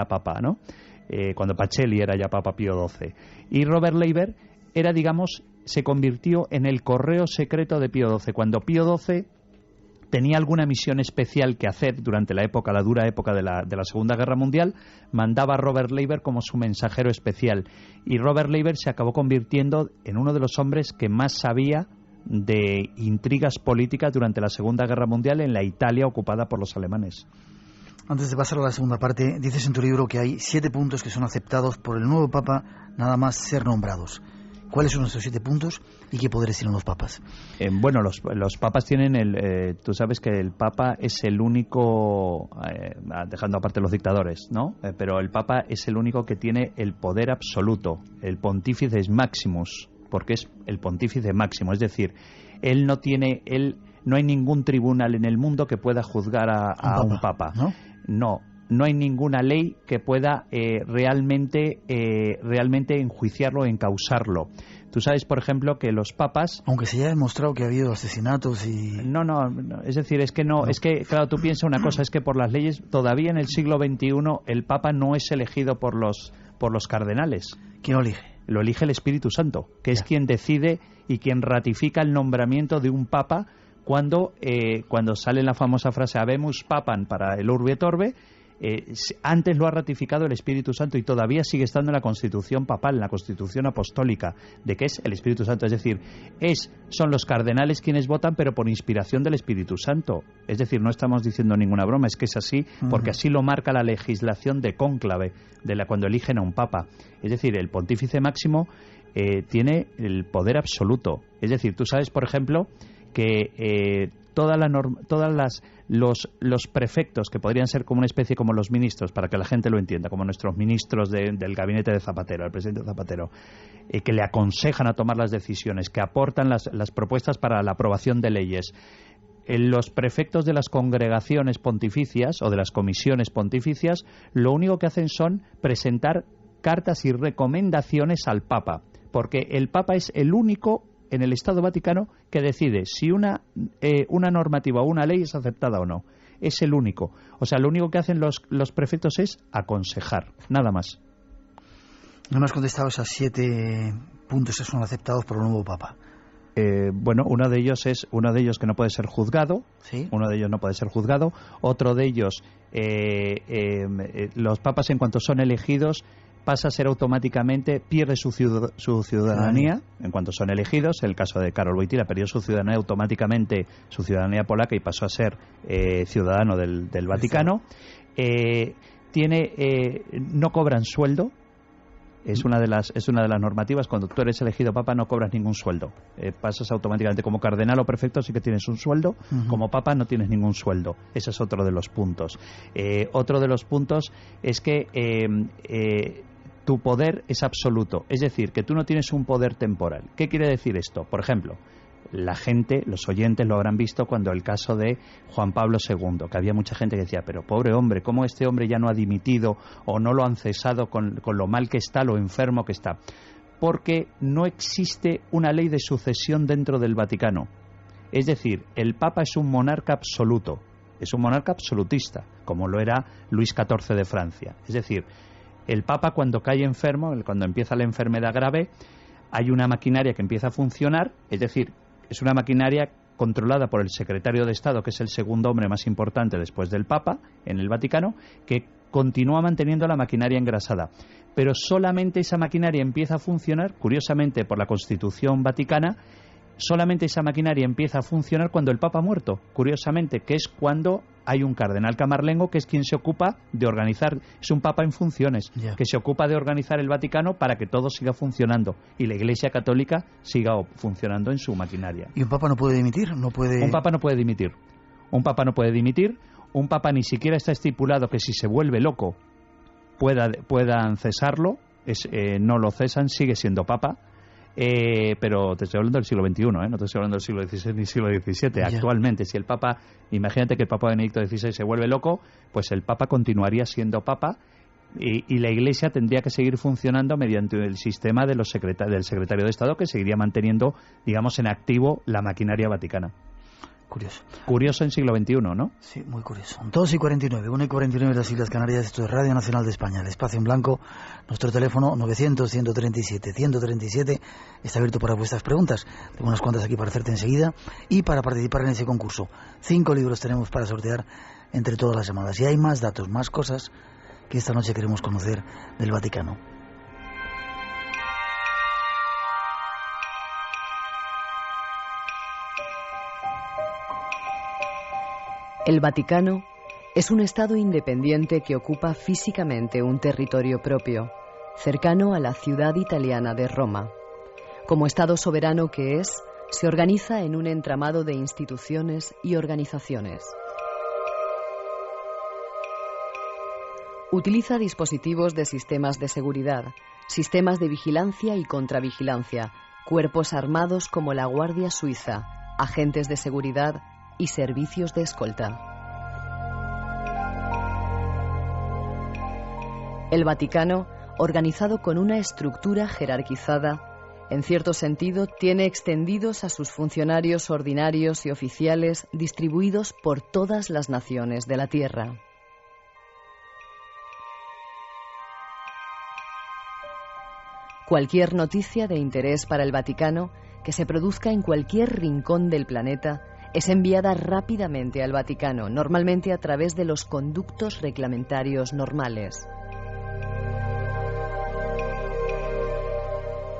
papa, ¿no? Cuando Pacelli era ya papa Pío XII. Y Robert Leiber era, digamos, se convirtió en el correo secreto de Pío XII. Cuando Pío XII tenía alguna misión especial que hacer durante la dura época de la Segunda Guerra Mundial, mandaba a Robert Leiber como su mensajero especial. Y Robert Leiber se acabó convirtiendo en uno de los hombres que más sabía de intrigas políticas durante la Segunda Guerra Mundial en la Italia ocupada por los alemanes. Antes de pasar a la segunda parte, dices en tu libro que hay 7 puntos que son aceptados por el nuevo Papa nada más ser nombrados. ¿Cuáles son estos 7 puntos y qué poderes tienen los papas? Bueno, los papas tienen tú sabes que el papa es el único, dejando aparte los dictadores, ¿no? Pero el papa es el único que tiene el poder absoluto, el pontífice maximus, porque es el pontífice máximo, es decir, no hay ningún tribunal en el mundo que pueda juzgar a un papa. No hay ninguna ley que pueda realmente enjuiciarlo o encausarlo. Tú sabes, por ejemplo, que los papas... Aunque se haya demostrado que ha habido asesinatos y... No, es decir, es que claro, tú piensas una cosa, es que por las leyes, todavía en el siglo XXI, el papa no es elegido por los cardenales. ¿Quién lo elige? Lo elige el Espíritu Santo, que es quien decide y quien ratifica el nombramiento de un papa cuando sale la famosa frase Habemus Papam para el Urbi et Orbi. Antes lo ha ratificado el Espíritu Santo y todavía sigue estando en la Constitución papal, en la Constitución apostólica, de que es el Espíritu Santo. Es decir, son los cardenales quienes votan, pero por inspiración del Espíritu Santo. Es decir, no estamos diciendo ninguna broma, es que es así, porque así lo marca la legislación de cónclave, cuando eligen a un papa. Es decir, el pontífice máximo tiene el poder absoluto. Es decir, tú sabes, por ejemplo, que los prefectos, que podrían ser como una especie como los ministros, para que la gente lo entienda, como nuestros ministros del gabinete de Zapatero, el presidente Zapatero, que le aconsejan a tomar las decisiones, que aportan las propuestas para la aprobación de leyes. Los prefectos de las congregaciones pontificias o de las comisiones pontificias, lo único que hacen son presentar cartas y recomendaciones al Papa, porque el Papa es el único en el Estado Vaticano que decide si una normativa o una ley es aceptada o no. Es el único. O sea, lo único que hacen los prefectos es aconsejar, nada más. No me has contestado esos 7 puntos que son aceptados por el nuevo Papa. Bueno, uno de ellos que no puede ser juzgado. ¿Sí? Uno de ellos no puede ser juzgado. Otro de ellos, los papas en cuanto son elegidos pasa a ser automáticamente, pierde su ciudadanía en cuanto son elegidos. En el caso de Karol Wojtyła perdió su ciudadanía automáticamente, su ciudadanía polaca, y pasó a ser ciudadano del Vaticano. No cobran sueldo. Es una de las normativas. Cuando tú eres elegido papa no cobras ningún sueldo. Pasas automáticamente como cardenal o prefecto, sí que tienes un sueldo. Como papa no tienes ningún sueldo. Ese es otro de los puntos. Otro de los puntos es que tu poder es absoluto. Es decir, que tú no tienes un poder temporal. ¿Qué quiere decir esto? Por ejemplo, la gente, los oyentes lo habrán visto cuando el caso de Juan Pablo II, que había mucha gente que decía, pero pobre hombre, ¿cómo este hombre ya no ha dimitido o no lo han cesado con lo mal que está, lo enfermo que está? Porque no existe una ley de sucesión dentro del Vaticano. Es decir, el Papa es un monarca absoluto, es un monarca absolutista, como lo era Luis XIV de Francia. Es decir, el Papa cuando cae enfermo, cuando empieza la enfermedad grave, hay una maquinaria que empieza a funcionar, es decir, es una maquinaria controlada por el secretario de Estado, que es el segundo hombre más importante después del Papa en el Vaticano, que continúa manteniendo la maquinaria engrasada. Pero solamente esa maquinaria empieza a funcionar, curiosamente por la Constitución Vaticana, solamente esa maquinaria empieza a funcionar cuando el Papa ha muerto, curiosamente, que es cuando hay un cardenal camarlengo que es quien se ocupa de organizar, es un Papa en funciones, que se ocupa de organizar el Vaticano para que todo siga funcionando y la Iglesia Católica siga funcionando en su maquinaria. ¿Y un Papa no puede dimitir? Un Papa no puede dimitir. Un Papa no puede dimitir. Un Papa ni siquiera está estipulado que si se vuelve loco puedan cesarlo. No lo cesan, sigue siendo Papa. Pero te estoy hablando del siglo XXI, no te estoy hablando del siglo XVI ni siglo XVII. Actualmente, si el Papa, imagínate que el Papa Benedicto XVI se vuelve loco, pues el Papa continuaría siendo Papa y la Iglesia tendría que seguir funcionando mediante el sistema del secretario de Estado, que seguiría manteniendo, digamos, en activo la maquinaria vaticana. Curioso. Curioso en siglo XXI, ¿no? Sí, muy curioso. 2:49, 1:49 de las Islas Canarias. Esto es Radio Nacional de España, el espacio en blanco. Nuestro teléfono 900-137-137 está abierto para vuestras preguntas. Tengo unas cuantas aquí para hacerte enseguida y para participar en ese concurso. 5 libros tenemos para sortear entre todas las llamadas. Y hay más datos, más cosas que esta noche queremos conocer del Vaticano. El Vaticano es un Estado independiente que ocupa físicamente un territorio propio, cercano a la ciudad italiana de Roma. Como Estado soberano que es, se organiza en un entramado de instituciones y organizaciones. Utiliza dispositivos de sistemas de seguridad, sistemas de vigilancia y contravigilancia, cuerpos armados como la Guardia Suiza, agentes de seguridad y servicios de escolta. El Vaticano, organizado con una estructura jerarquizada, en cierto sentido tiene extendidos a sus funcionarios ordinarios y oficiales distribuidos por todas las naciones de la Tierra. Cualquier noticia de interés para el Vaticano que se produzca en cualquier rincón del planeta es enviada rápidamente al Vaticano, normalmente a través de los conductos reglamentarios normales.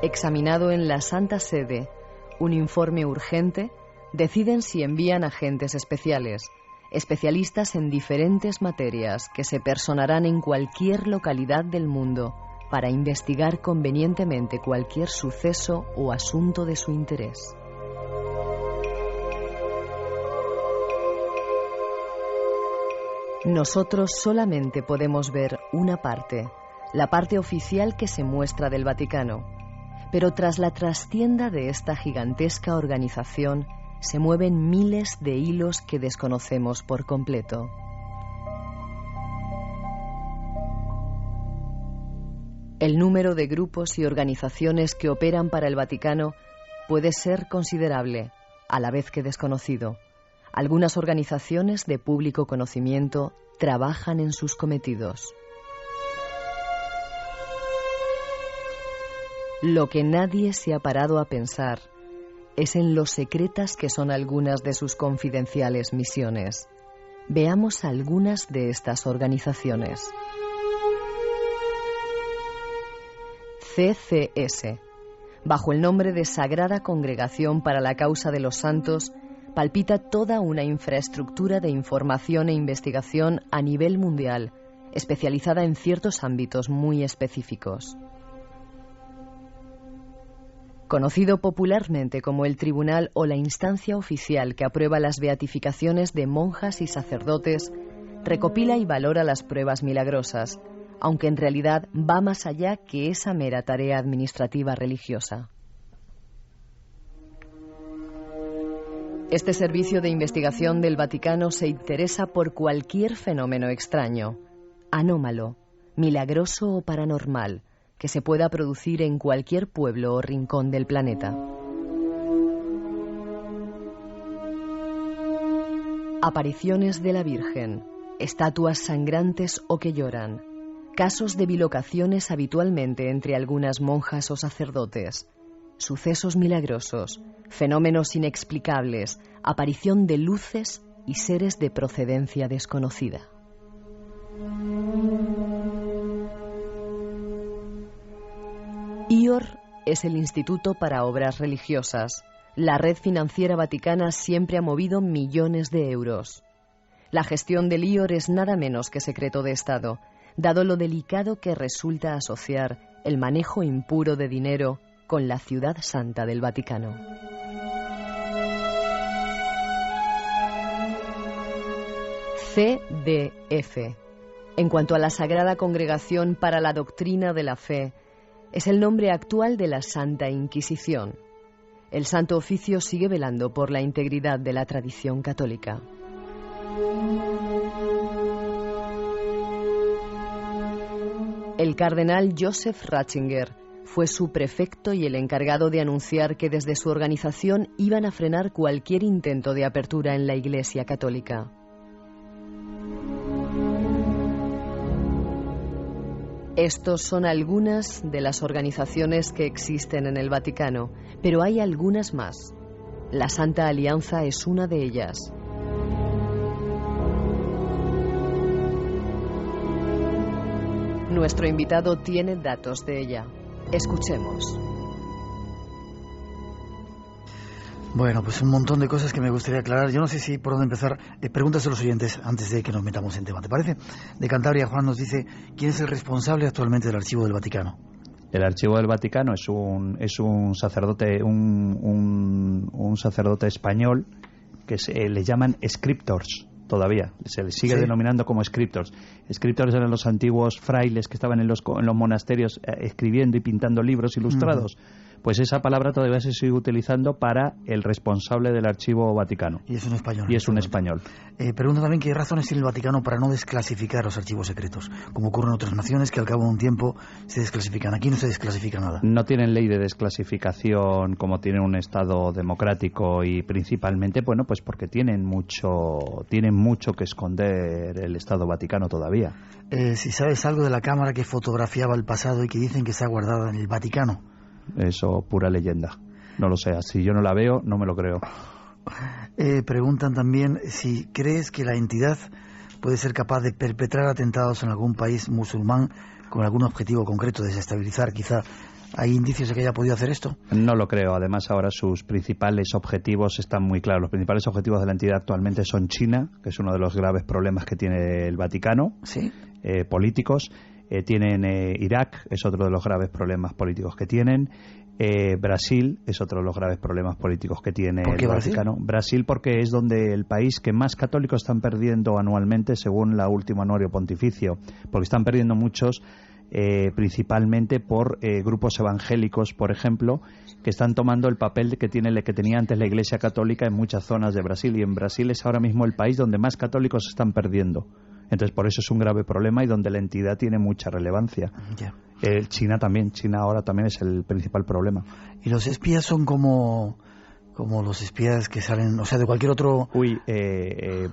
Examinado en la Santa Sede un informe urgente, deciden si envían agentes especiales, especialistas en diferentes materias que se personarán en cualquier localidad del mundo para investigar convenientemente cualquier suceso o asunto de su interés. Nosotros solamente podemos ver una parte, la parte oficial que se muestra del Vaticano, pero tras la trastienda de esta gigantesca organización se mueven miles de hilos que desconocemos por completo. El número de grupos y organizaciones que operan para el Vaticano puede ser considerable, a la vez que desconocido. Algunas organizaciones de público conocimiento trabajan en sus cometidos. Lo que nadie se ha parado a pensar es en lo secretas que son algunas de sus confidenciales misiones. Veamos algunas de estas organizaciones. CCS. Bajo el nombre de Sagrada Congregación para la Causa de los Santos, palpita toda una infraestructura de información e investigación a nivel mundial, especializada en ciertos ámbitos muy específicos. Conocido popularmente como el tribunal o la instancia oficial que aprueba las beatificaciones de monjas y sacerdotes, recopila y valora las pruebas milagrosas, aunque en realidad va más allá que esa mera tarea administrativa religiosa. Este servicio de investigación del Vaticano se interesa por cualquier fenómeno extraño, anómalo, milagroso o paranormal, que se pueda producir en cualquier pueblo o rincón del planeta. Apariciones de la Virgen, estatuas sangrantes o que lloran, casos de bilocaciones habitualmente entre algunas monjas o sacerdotes, sucesos milagrosos, fenómenos inexplicables, aparición de luces y seres de procedencia desconocida. IOR es el Instituto para Obras Religiosas. La red financiera vaticana siempre ha movido millones de euros. La gestión del IOR es nada menos que secreto de Estado, dado lo delicado que resulta asociar el manejo impuro de dinero con la ciudad santa del Vaticano. CDF. En cuanto a la Sagrada Congregación para la Doctrina de la Fe, es el nombre actual de la Santa Inquisición. El Santo Oficio sigue velando por la integridad de la tradición católica. El cardenal Joseph Ratzinger fue su prefecto y el encargado de anunciar que desde su organización iban a frenar cualquier intento de apertura en la Iglesia católica. Estos son algunas de las organizaciones que existen en el Vaticano, pero hay algunas más. La Santa Alianza es una de ellas. Nuestro invitado tiene datos de ella. Escuchemos. Bueno, pues un montón de cosas que me gustaría aclarar. Yo no sé si por dónde empezar. Preguntas a los oyentes antes de que nos metamos en tema, ¿te parece? De Cantabria, Juan nos dice, ¿quién es el responsable actualmente del Archivo del Vaticano? El Archivo del Vaticano es un sacerdote un sacerdote español que le llaman scriptors todavía. Se le sigue denominando como scriptors. Scriptors eran los antiguos frailes que estaban en los monasterios escribiendo y pintando libros ilustrados. Pues esa palabra todavía se sigue utilizando para el responsable del Archivo Vaticano. Y es un español. Y es un español. Pregunta también qué razones tiene el Vaticano para no desclasificar los archivos secretos, como ocurre en otras naciones que al cabo de un tiempo se desclasifican. Aquí no se desclasifica nada. No tienen ley de desclasificación como tiene un Estado democrático y principalmente, bueno, pues porque tienen mucho que esconder el Estado Vaticano todavía. Si sabes algo de la cámara que fotografiaba el pasado y que dicen que está guardada en el Vaticano. Eso, pura leyenda. No lo sé. Si yo no la veo, no me lo creo. Preguntan también si crees que la entidad puede ser capaz de perpetrar atentados en algún país musulmán con algún objetivo concreto, desestabilizar quizá. ¿Hay indicios de que haya podido hacer esto? No lo creo. Además, ahora sus principales objetivos están muy claros. Los principales objetivos de la entidad actualmente son China, que es uno de los graves problemas que tiene el Vaticano, ¿sí? Políticos. Tienen Irak, es otro de los graves problemas políticos que tienen. Brasil es otro de los graves problemas políticos que tiene el Vaticano. Brasil porque es donde el país que más católicos están perdiendo anualmente según la última anuario pontificio, porque están perdiendo muchos principalmente por grupos evangélicos, por ejemplo, que están tomando el papel que tenía antes la Iglesia Católica en muchas zonas de Brasil, y en Brasil es ahora mismo el país donde más católicos están perdiendo Entonces, por eso es un grave problema y donde la entidad tiene mucha relevancia. Yeah. China también. China ahora también es el principal problema. ¿Y los espías son como los espías que salen, o sea, de cualquier otro?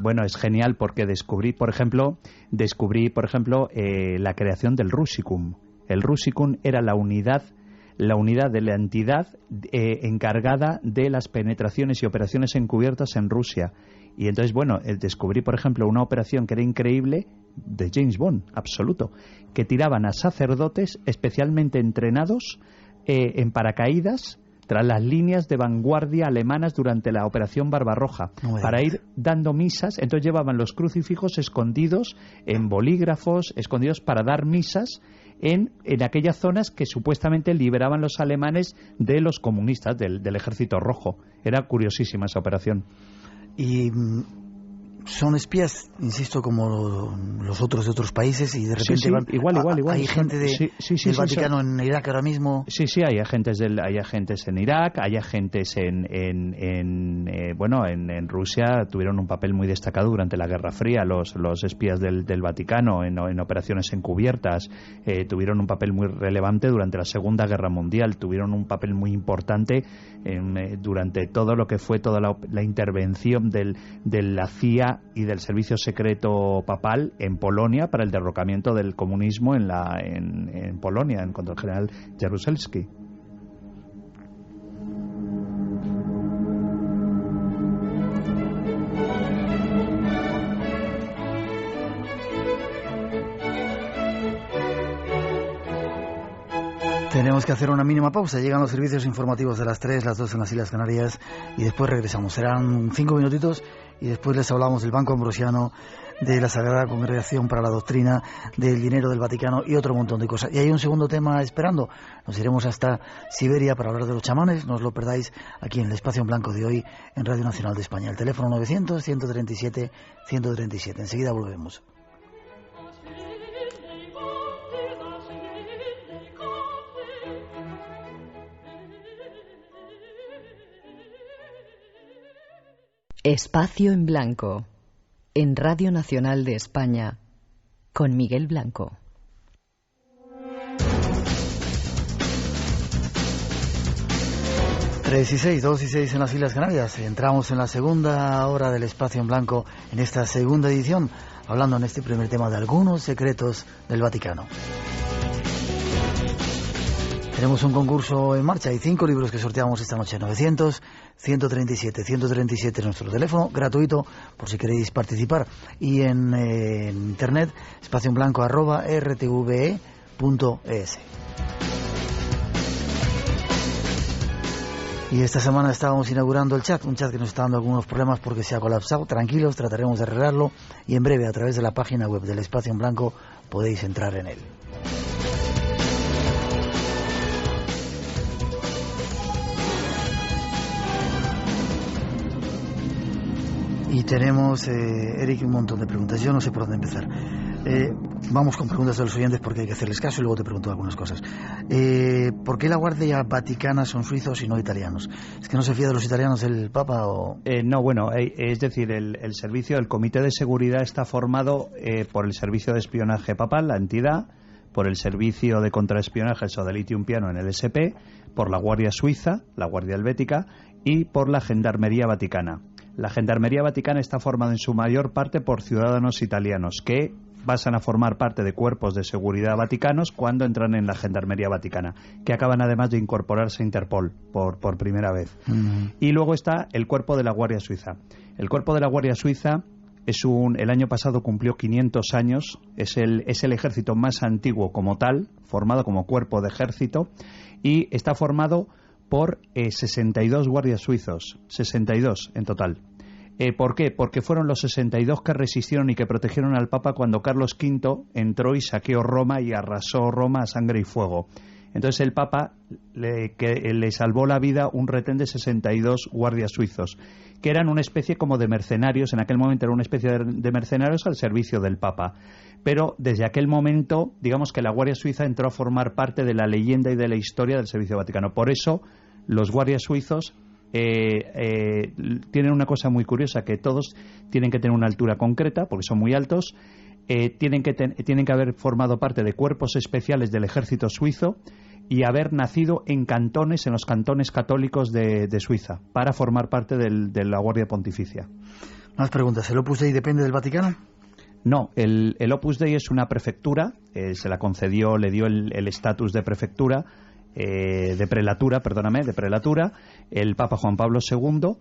Bueno, es genial porque descubrí, por ejemplo, la creación del Rusicum. El Rusicum era la unidad de la entidad encargada de las penetraciones y operaciones encubiertas en Rusia. Y entonces, bueno, descubrí, por ejemplo, una operación que era increíble de James Bond, absoluto, que tiraban a sacerdotes especialmente entrenados en paracaídas tras las líneas de vanguardia alemanas durante la Operación Barbarroja, para ir dando misas. Entonces llevaban los crucifijos escondidos en bolígrafos, escondidos para dar misas en aquellas zonas que supuestamente liberaban los alemanes de los comunistas, del Ejército Rojo. Era curiosísima esa operación. Y son espías, insisto, como los otros de otros países, y de repente igual. Hay gente del Vaticano en Irak ahora mismo. Sí, hay agentes en Irak, hay agentes en Rusia. Tuvieron un papel muy destacado durante la Guerra Fría los espías del Vaticano en operaciones encubiertas. Tuvieron un papel muy relevante durante la Segunda Guerra Mundial. Tuvieron un papel muy importante durante todo lo que fue toda la intervención de la CIA y del servicio secreto papal en Polonia para el derrocamiento del comunismo en Polonia, en contra del general Jaruzelski. Tenemos que hacer una mínima pausa. Llegan los servicios informativos de las 3, las 2 en las Islas Canarias, y después regresamos. Serán 5 minutitos y después les hablamos del Banco Ambrosiano, de la Sagrada Congregación para la Doctrina, del dinero del Vaticano y otro montón de cosas. Y hay un segundo tema esperando. Nos iremos hasta Siberia para hablar de los chamanes. No os lo perdáis aquí en el Espacio en Blanco de hoy en Radio Nacional de España. El teléfono 900-137-137. Enseguida volvemos. Espacio en Blanco, en Radio Nacional de España, con Miguel Blanco. Tres y 6, 2 y 6 en las Islas Canarias. Entramos en la segunda hora del Espacio en Blanco, en esta segunda edición, hablando en este primer tema de algunos secretos del Vaticano. Tenemos un concurso en marcha. Hay 5 libros que sorteamos esta noche. 900-137-137 nuestro teléfono, gratuito, por si queréis participar. Y en internet, espacioenblanco@rtve.es. Y esta semana estábamos inaugurando el chat, un chat que nos está dando algunos problemas porque se ha colapsado. Tranquilos, trataremos de arreglarlo, y en breve, a través de la página web del Espacio en Blanco, podéis entrar en él. Y tenemos, Eric, un montón de preguntas. Yo no sé por dónde empezar. Vamos con preguntas de los oyentes porque hay que hacerles caso, y luego te pregunto algunas cosas. ¿Por qué la Guardia Vaticana son suizos y no italianos? ¿Es que no se fía de los italianos el Papa o...? No, bueno, es decir, el Comité de Seguridad está formado por el Servicio de Espionaje Papal, la entidad, por el Servicio de Contraespionaje, el Sodalitium Piano en el SP, por la Guardia Suiza, la Guardia Helvética, y por la Gendarmería Vaticana. La Gendarmería Vaticana está formada en su mayor parte por ciudadanos italianos que pasan a formar parte de cuerpos de seguridad vaticanos cuando entran en la Gendarmería Vaticana, que acaban además de incorporarse a Interpol por primera vez. Y luego está el cuerpo de la Guardia Suiza. El cuerpo de la Guardia Suiza el año pasado cumplió 500 años, es el ejército más antiguo como tal, formado como cuerpo de ejército, y está formado por 62 guardias suizos, 62 en total. ¿Por qué? Porque fueron los 62 que resistieron y que protegieron al Papa cuando Carlos V entró y saqueó Roma y arrasó Roma a sangre y fuego. Entonces el Papa le salvó la vida un retén de 62 guardias suizos, que eran una especie como de mercenarios. En aquel momento era una especie de mercenarios al servicio del Papa. Pero desde aquel momento, digamos que la Guardia Suiza entró a formar parte de la leyenda y de la historia del Servicio Vaticano. Por eso los guardias suizos tienen una cosa muy curiosa, que todos tienen que tener una altura concreta, porque son muy altos, tienen que haber formado parte de cuerpos especiales del ejército suizo y haber nacido en los cantones católicos de Suiza, para formar parte de la Guardia Pontificia. Más preguntas. ¿El Opus Dei depende del Vaticano? No, el Opus Dei es una prefectura, se la concedió, le dio el estatus de prefectura, de prelatura, el Papa Juan Pablo II.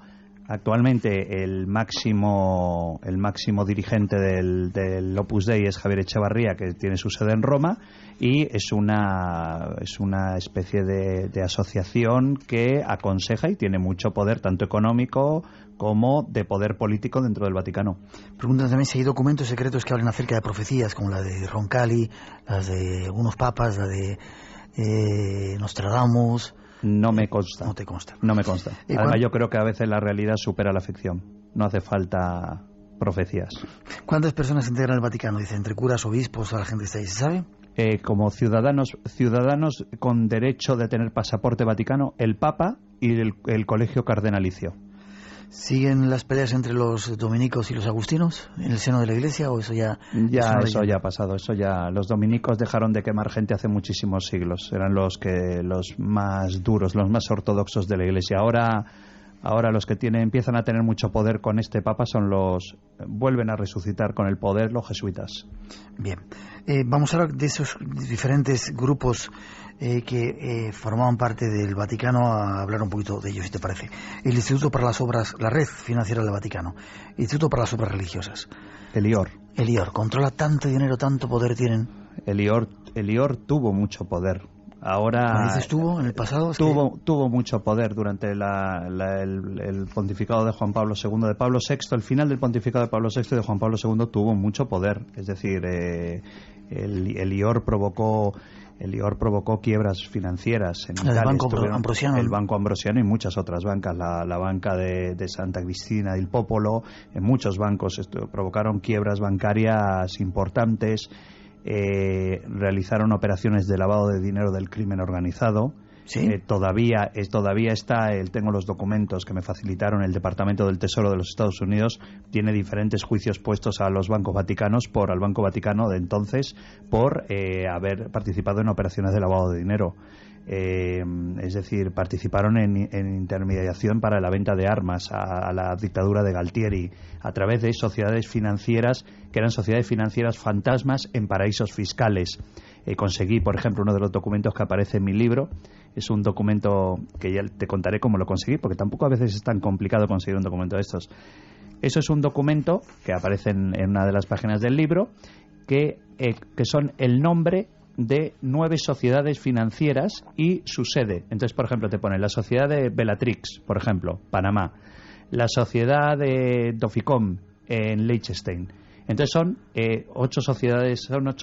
Actualmente el máximo dirigente del Opus Dei es Javier Echevarría, que tiene su sede en Roma, y es una especie de asociación que aconseja y tiene mucho poder, tanto económico como de poder político dentro del Vaticano. Preguntan también si hay documentos secretos que hablen acerca de profecías, como la de Roncalli, las de algunos papas, la de Nostradamus. No me consta. No te consta. No me consta. Además, yo creo que a veces la realidad supera la ficción. No hace falta profecías. ¿Cuántas personas integran el Vaticano? Dice, entre curas, obispos, a la gente que está ahí, ¿se sabe? Como ciudadanos con derecho de tener pasaporte vaticano, el Papa y el Colegio Cardenalicio. ¿Siguen las peleas entre los dominicos y los agustinos en el seno de la Iglesia, o eso ya...? Eso ya ha pasado. Los dominicos dejaron de quemar gente hace muchísimos siglos. Eran los más duros, los más ortodoxos de la Iglesia. Ahora los que empiezan a tener mucho poder con este Papa vuelven a resucitar con el poder los jesuitas. Bien. Vamos a hablar de esos diferentes grupos que formaban parte del Vaticano, a hablar un poquito de ellos, si te parece. El Instituto para las Obras, la red financiera del Vaticano, el Instituto para las Obras Religiosas. El IOR, controla tanto dinero, tanto poder tienen. El IOR tuvo mucho poder. Ahora estuvo en el pasado. Tuvo mucho poder durante el pontificado de Juan Pablo II, de Pablo VI. El final del pontificado de Pablo VI y de Juan Pablo II tuvo mucho poder. Es decir, el IOR provocó quiebras financieras en Italia. El Banco Ambrosiano y muchas otras bancas, la banca de Santa Cristina del Popolo, en muchos bancos provocaron quiebras bancarias importantes. Realizaron operaciones de lavado de dinero del crimen organizado. ¿Sí? Todavía está, tengo los documentos que me facilitaron el Departamento del Tesoro de los Estados Unidos, tiene diferentes juicios puestos a los bancos vaticanos, al Banco Vaticano de entonces, por haber participado en operaciones de lavado de dinero. Es decir, participaron en intermediación para la venta de armas a la dictadura de Galtieri a través de sociedades financieras que eran sociedades financieras fantasmas en paraísos fiscales. Conseguí, por ejemplo, uno de los documentos que aparece en mi libro. Es un documento que ya te contaré cómo lo conseguí, porque tampoco a veces es tan complicado conseguir un documento de estos. Eso es un documento que aparece en una de las páginas del libro, que son el nombre de 9 sociedades financieras y su sede. Entonces, por ejemplo, te pone la sociedad de Bellatrix, por ejemplo, Panamá, la sociedad de Doficom en Liechtenstein. Entonces son 8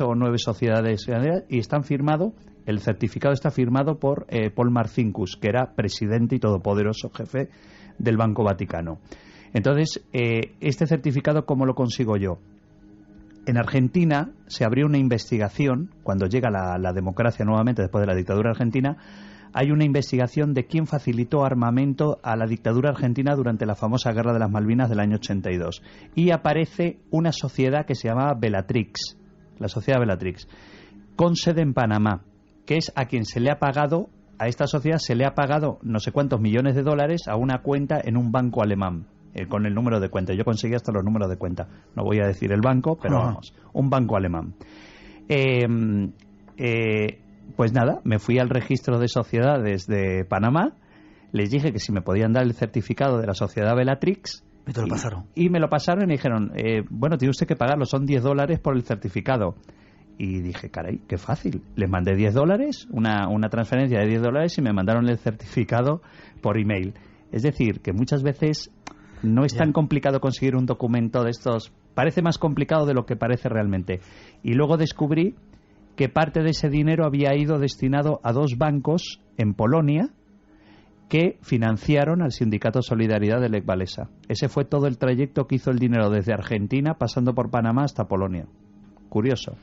o 9 sociedades y están firmado, el certificado está firmado por Paul Marcinkus, que era presidente y todopoderoso jefe del Banco Vaticano. Entonces, este certificado, ¿cómo lo consigo yo? En Argentina se abrió una investigación, cuando llega la democracia nuevamente después de la dictadura argentina, hay una investigación de quién facilitó armamento a la dictadura argentina durante la famosa Guerra de las Malvinas del año 82. Y aparece una sociedad que se llamaba Bellatrix, la sociedad Bellatrix, con sede en Panamá, que es a quien se le ha pagado, a esta sociedad se le ha pagado no sé cuántos millones de dólares a una cuenta en un banco alemán. Con el número de cuenta. Yo conseguí hasta los números de cuenta. No voy a decir el banco, pero vamos, un banco alemán. Pues nada, me fui al registro de sociedades de Panamá, les dije que si me podían dar el certificado de la sociedad Bellatrix. ¿Y te lo pasaron? Y me lo pasaron y me dijeron, bueno, tiene usted que pagarlo, son $10 por el certificado. Y dije, caray, qué fácil. Les mandé $10, una transferencia de $10 y me mandaron el certificado por email. Es decir, que muchas veces no es tan complicado conseguir un documento de estos. Parece más complicado de lo que parece realmente. Y luego descubrí que parte de ese dinero había ido destinado a 2 bancos en Polonia que financiaron al Sindicato Solidaridad de Lech Walesa. Ese fue todo el trayecto que hizo el dinero desde Argentina, pasando por Panamá hasta Polonia. Curioso.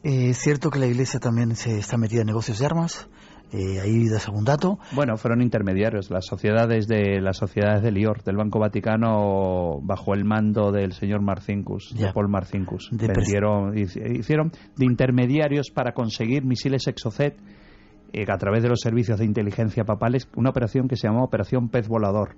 ¿Es cierto que la Iglesia también se está metida en negocios de armas? Ahí das algún dato. Bueno, fueron intermediarios. Las sociedades de Lior, del Banco Vaticano, bajo el mando del señor Marcinkus, de Paul Marcinkus, hicieron de intermediarios para conseguir misiles Exocet a través de los servicios de inteligencia papales, una operación que se llamó Operación Pez Volador.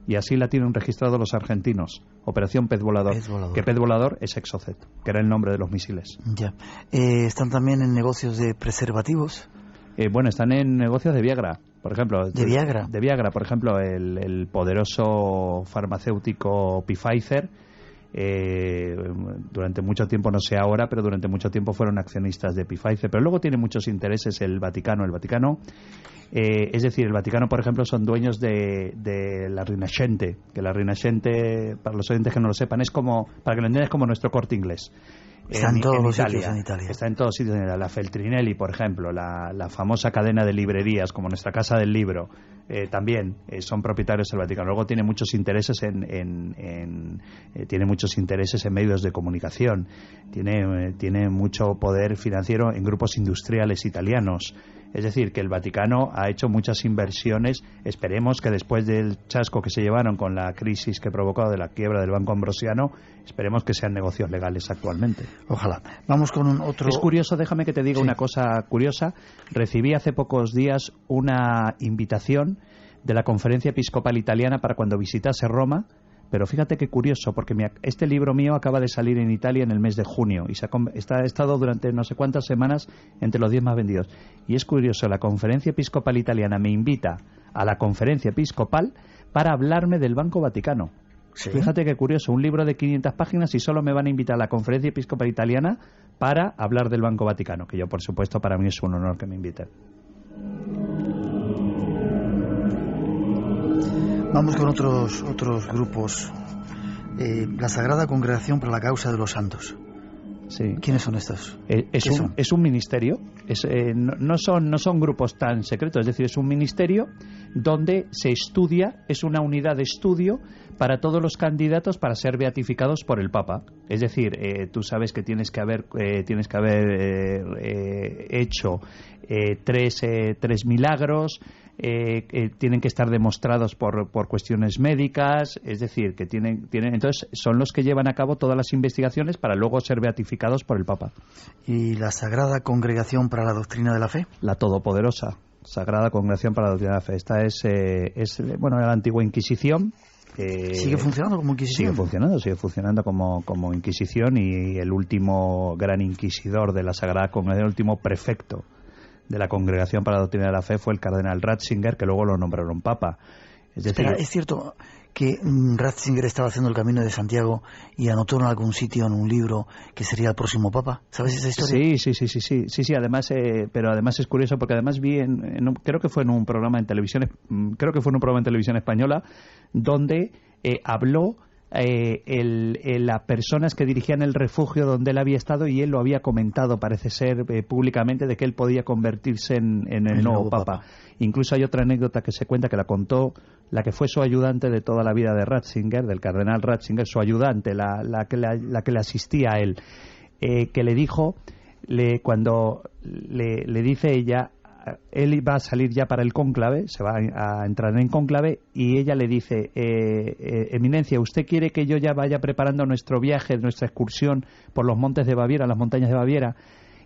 Y así la tienen registrado los argentinos, Operación Pez Volador. Que Pez Volador es Exocet, que era el nombre de los misiles. Ya. ¿Están también en negocios de preservativos? Bueno, están en negocios de Viagra, por ejemplo. ¿De Viagra? De Viagra, por ejemplo, el poderoso farmacéutico Pfizer. Durante mucho tiempo, no sé ahora, pero durante mucho tiempo fueron accionistas de Pfizer. Pero luego tiene muchos intereses el Vaticano. Es decir, el Vaticano, por ejemplo, son dueños de la Rinascente, que la Rinascente, para los oyentes que no lo sepan, es como, para que lo entiendan, es como nuestro Corte Inglés. Está en todos los sitios en Italia. Está en todos sitios. La Feltrinelli, por ejemplo, la famosa cadena de librerías, como nuestra Casa del Libro, también son propietarios del Vaticano. Luego tiene muchos intereses tiene muchos intereses en medios de comunicación. Tiene mucho poder financiero en grupos industriales italianos. Es decir, que el Vaticano ha hecho muchas inversiones. Esperemos que después del chasco que se llevaron con la crisis que provocó de la quiebra del Banco Ambrosiano, esperemos que sean negocios legales actualmente. Ojalá. Vamos con otro... Es curioso, déjame que te diga una cosa curiosa. Recibí hace pocos días una invitación de la Conferencia Episcopal Italiana para cuando visitase Roma. Pero fíjate qué curioso, porque este libro mío acaba de salir en Italia en el mes de junio y ha estado durante no sé cuántas semanas entre los 10 más vendidos. Y es curioso, la Conferencia Episcopal Italiana me invita a la Conferencia Episcopal para hablarme del Banco Vaticano. ¿Sí? Fíjate qué curioso, un libro de 500 páginas y solo me van a invitar a la Conferencia Episcopal Italiana para hablar del Banco Vaticano, que yo, por supuesto, para mí es un honor que me inviten. Vamos con otros grupos. La Sagrada Congregación para la Causa de los Santos. Sí. ¿Quiénes son estos? Es un ministerio. No son grupos tan secretos. Es decir, es un ministerio donde se estudia, es una unidad de estudio para todos los candidatos para ser beatificados por el Papa. Es decir, tú sabes que tienes que haber hecho tres milagros. Tienen que estar demostrados por cuestiones médicas, es decir, que tienen entonces son los que llevan a cabo todas las investigaciones para luego ser beatificados por el Papa. ¿Y la Sagrada Congregación para la Doctrina de la Fe? La Todopoderosa Sagrada Congregación para la Doctrina de la Fe. Esta es la antigua Inquisición. ¿Sigue funcionando como Inquisición? Sigue funcionando como Inquisición, y el último gran inquisidor de la Sagrada Congregación, el último prefecto de la Congregación para la Doctrina de la Fe fue el cardenal Ratzinger, que luego lo nombraron papa. Espera, ¿es cierto que Ratzinger estaba haciendo el Camino de Santiago y anotó en algún sitio en un libro que sería el próximo papa? ¿Sabes esa historia? Sí. Además, pero además es curioso porque además vi creo que fue en un programa en televisión, española, donde habló las personas que dirigían el refugio donde él había estado, y él lo había comentado, parece ser, públicamente, de que él podía convertirse en el nuevo Papa. Incluso hay otra anécdota que se cuenta, que la contó la que fue su ayudante de toda la vida de Ratzinger, del cardenal Ratzinger, su ayudante, la que le asistía a él, que le dijo, cuando le dice ella, él va a salir ya para el cónclave, se va a entrar en cónclave, y ella le dice, Eminencia, ¿usted quiere que yo ya vaya preparando nuestro viaje, nuestra excursión por los montes de Baviera, las montañas de Baviera?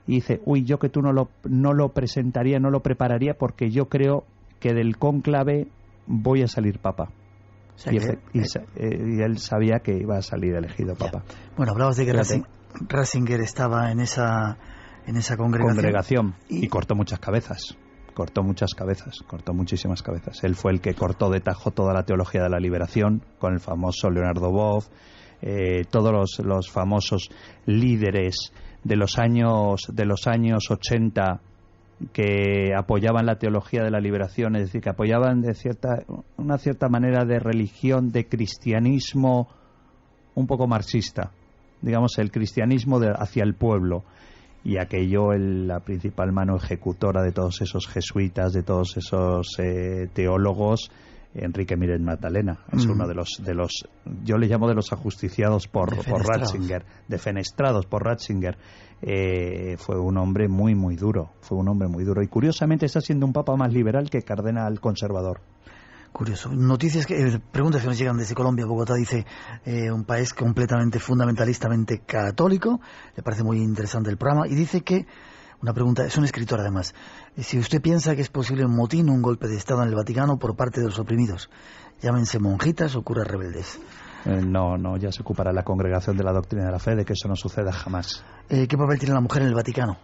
Y dice, yo que tú no lo presentaría, no lo prepararía, porque yo creo que del cónclave voy a salir papa. O sea, y él sabía que iba a salir elegido papa. Bueno, hablabas de que Ratzinger estaba en esa congregación y cortó muchas cabezas. Cortó muchísimas cabezas. Él fue el que cortó de tajo toda la teología de la liberación, con el famoso Leonardo Boff, todos los famosos líderes de los años 80 que apoyaban la teología de la liberación, es decir, que apoyaban una cierta manera de religión, de cristianismo un poco marxista, digamos, el cristianismo hacia el pueblo. Y aquello, la principal mano ejecutora de todos esos jesuitas, de todos esos teólogos, Enrique Miret Magdalena. Es uno de los, yo le llamo de los ajusticiados por Ratzinger, defenestrados por Ratzinger. Fue un hombre muy duro, y curiosamente está siendo un papa más liberal que cardenal conservador. Curioso. Noticias preguntas que nos llegan desde Colombia. Bogotá dice, un país completamente fundamentalistamente católico. Le parece muy interesante el programa y dice que, una pregunta, es un escritor además, si usted piensa que es posible un motín, un golpe de Estado en el Vaticano por parte de los oprimidos, llámense monjitas o curas rebeldes. No, ya se ocupará la Congregación de la Doctrina de la Fe de que eso no suceda jamás. ¿Qué papel tiene la mujer en el Vaticano?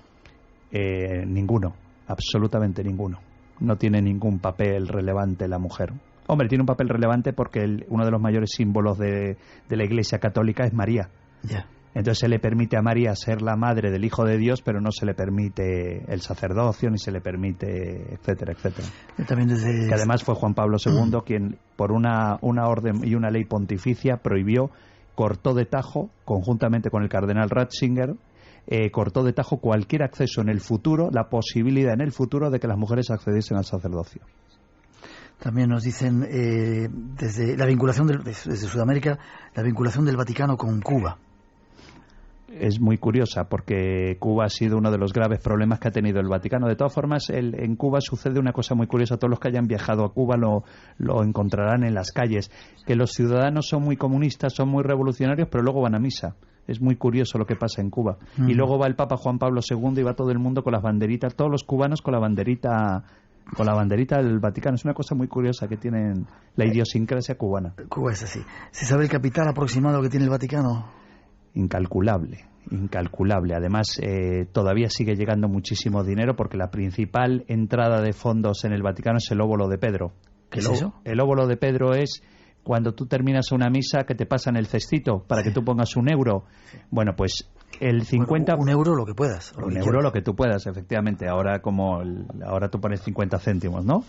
Ninguno, absolutamente ninguno. No tiene ningún papel relevante la mujer. Hombre, tiene un papel relevante porque uno de los mayores símbolos de la Iglesia Católica es María. Yeah. Entonces se le permite a María ser la madre del Hijo de Dios, pero no se le permite el sacerdocio, ni se le permite, etcétera. También desde... Que además fue Juan Pablo II quien, por una orden y una ley pontificia, cortó de tajo, conjuntamente con el cardenal Ratzinger, cortó de tajo cualquier acceso en el futuro, la posibilidad en el futuro de que las mujeres accediesen al sacerdocio. También nos dicen desde la vinculación desde Sudamérica, la vinculación del Vaticano con Cuba. Es muy curiosa porque Cuba ha sido uno de los graves problemas que ha tenido el Vaticano. De todas formas, en Cuba sucede una cosa muy curiosa. Todos los que hayan viajado a Cuba lo encontrarán en las calles, que los ciudadanos son muy comunistas, son muy revolucionarios, pero luego van a misa. Es muy curioso lo que pasa en Cuba. Y luego va el Papa Juan Pablo II y va todo el mundo con las banderitas, todos los cubanos con la banderita del Vaticano. Es una cosa muy curiosa que tienen la idiosincrasia cubana. Cuba es así. ¿Se sabe el capital aproximado que tiene el Vaticano? Incalculable. Además, todavía sigue llegando muchísimo dinero porque la principal entrada de fondos en el Vaticano es el óbolo de Pedro. ¿Qué es eso? El óbolo de Pedro es cuando tú terminas una misa que te pasan el cestito para que tú pongas €1. Bueno, pues el 50... Bueno, €1 lo que puedas. €1 lo que tú puedas, efectivamente. Ahora ahora tú pones 50 céntimos, ¿no?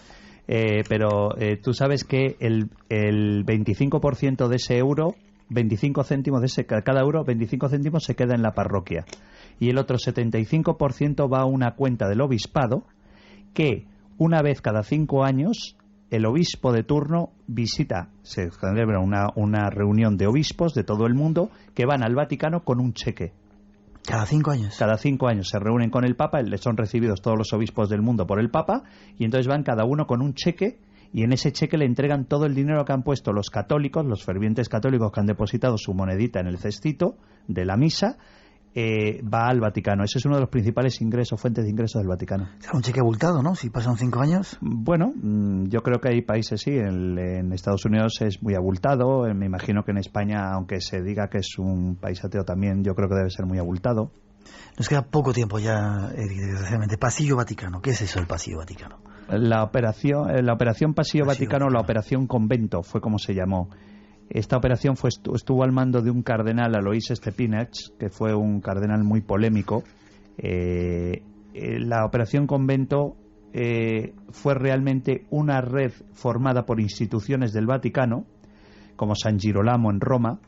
Pero tú sabes que el 25% de ese euro... 25 céntimos de cada euro, 25 céntimos se queda en la parroquia. Y el otro 75% va a una cuenta del obispado que una vez cada 5 años el obispo de turno se celebra una reunión de obispos de todo el mundo que van al Vaticano con un cheque. ¿Cada 5 años? Cada 5 años se reúnen con el Papa, son recibidos todos los obispos del mundo por el Papa y entonces van cada uno con un cheque. Y en ese cheque le entregan todo el dinero que han puesto los católicos, los fervientes católicos que han depositado su monedita en el cestito de la misa, va al Vaticano. Ese es uno de los principales fuentes de ingresos del Vaticano. Será un cheque abultado, ¿no? Si pasan 5 años. Bueno, yo creo que hay países, sí. En Estados Unidos es muy abultado. Me imagino que en España, aunque se diga que es un país ateo también, yo creo que debe ser muy abultado. Nos queda poco tiempo ya, desgraciadamente. Pasillo Vaticano. ¿Qué es eso, el Pasillo Vaticano? La operación Pasillo Vaticano, la operación Convento, fue como se llamó. Esta operación estuvo al mando de un cardenal, Alois Stepinac, que fue un cardenal muy polémico. La operación Convento fue realmente una red formada por instituciones del Vaticano, como San Girolamo en Roma,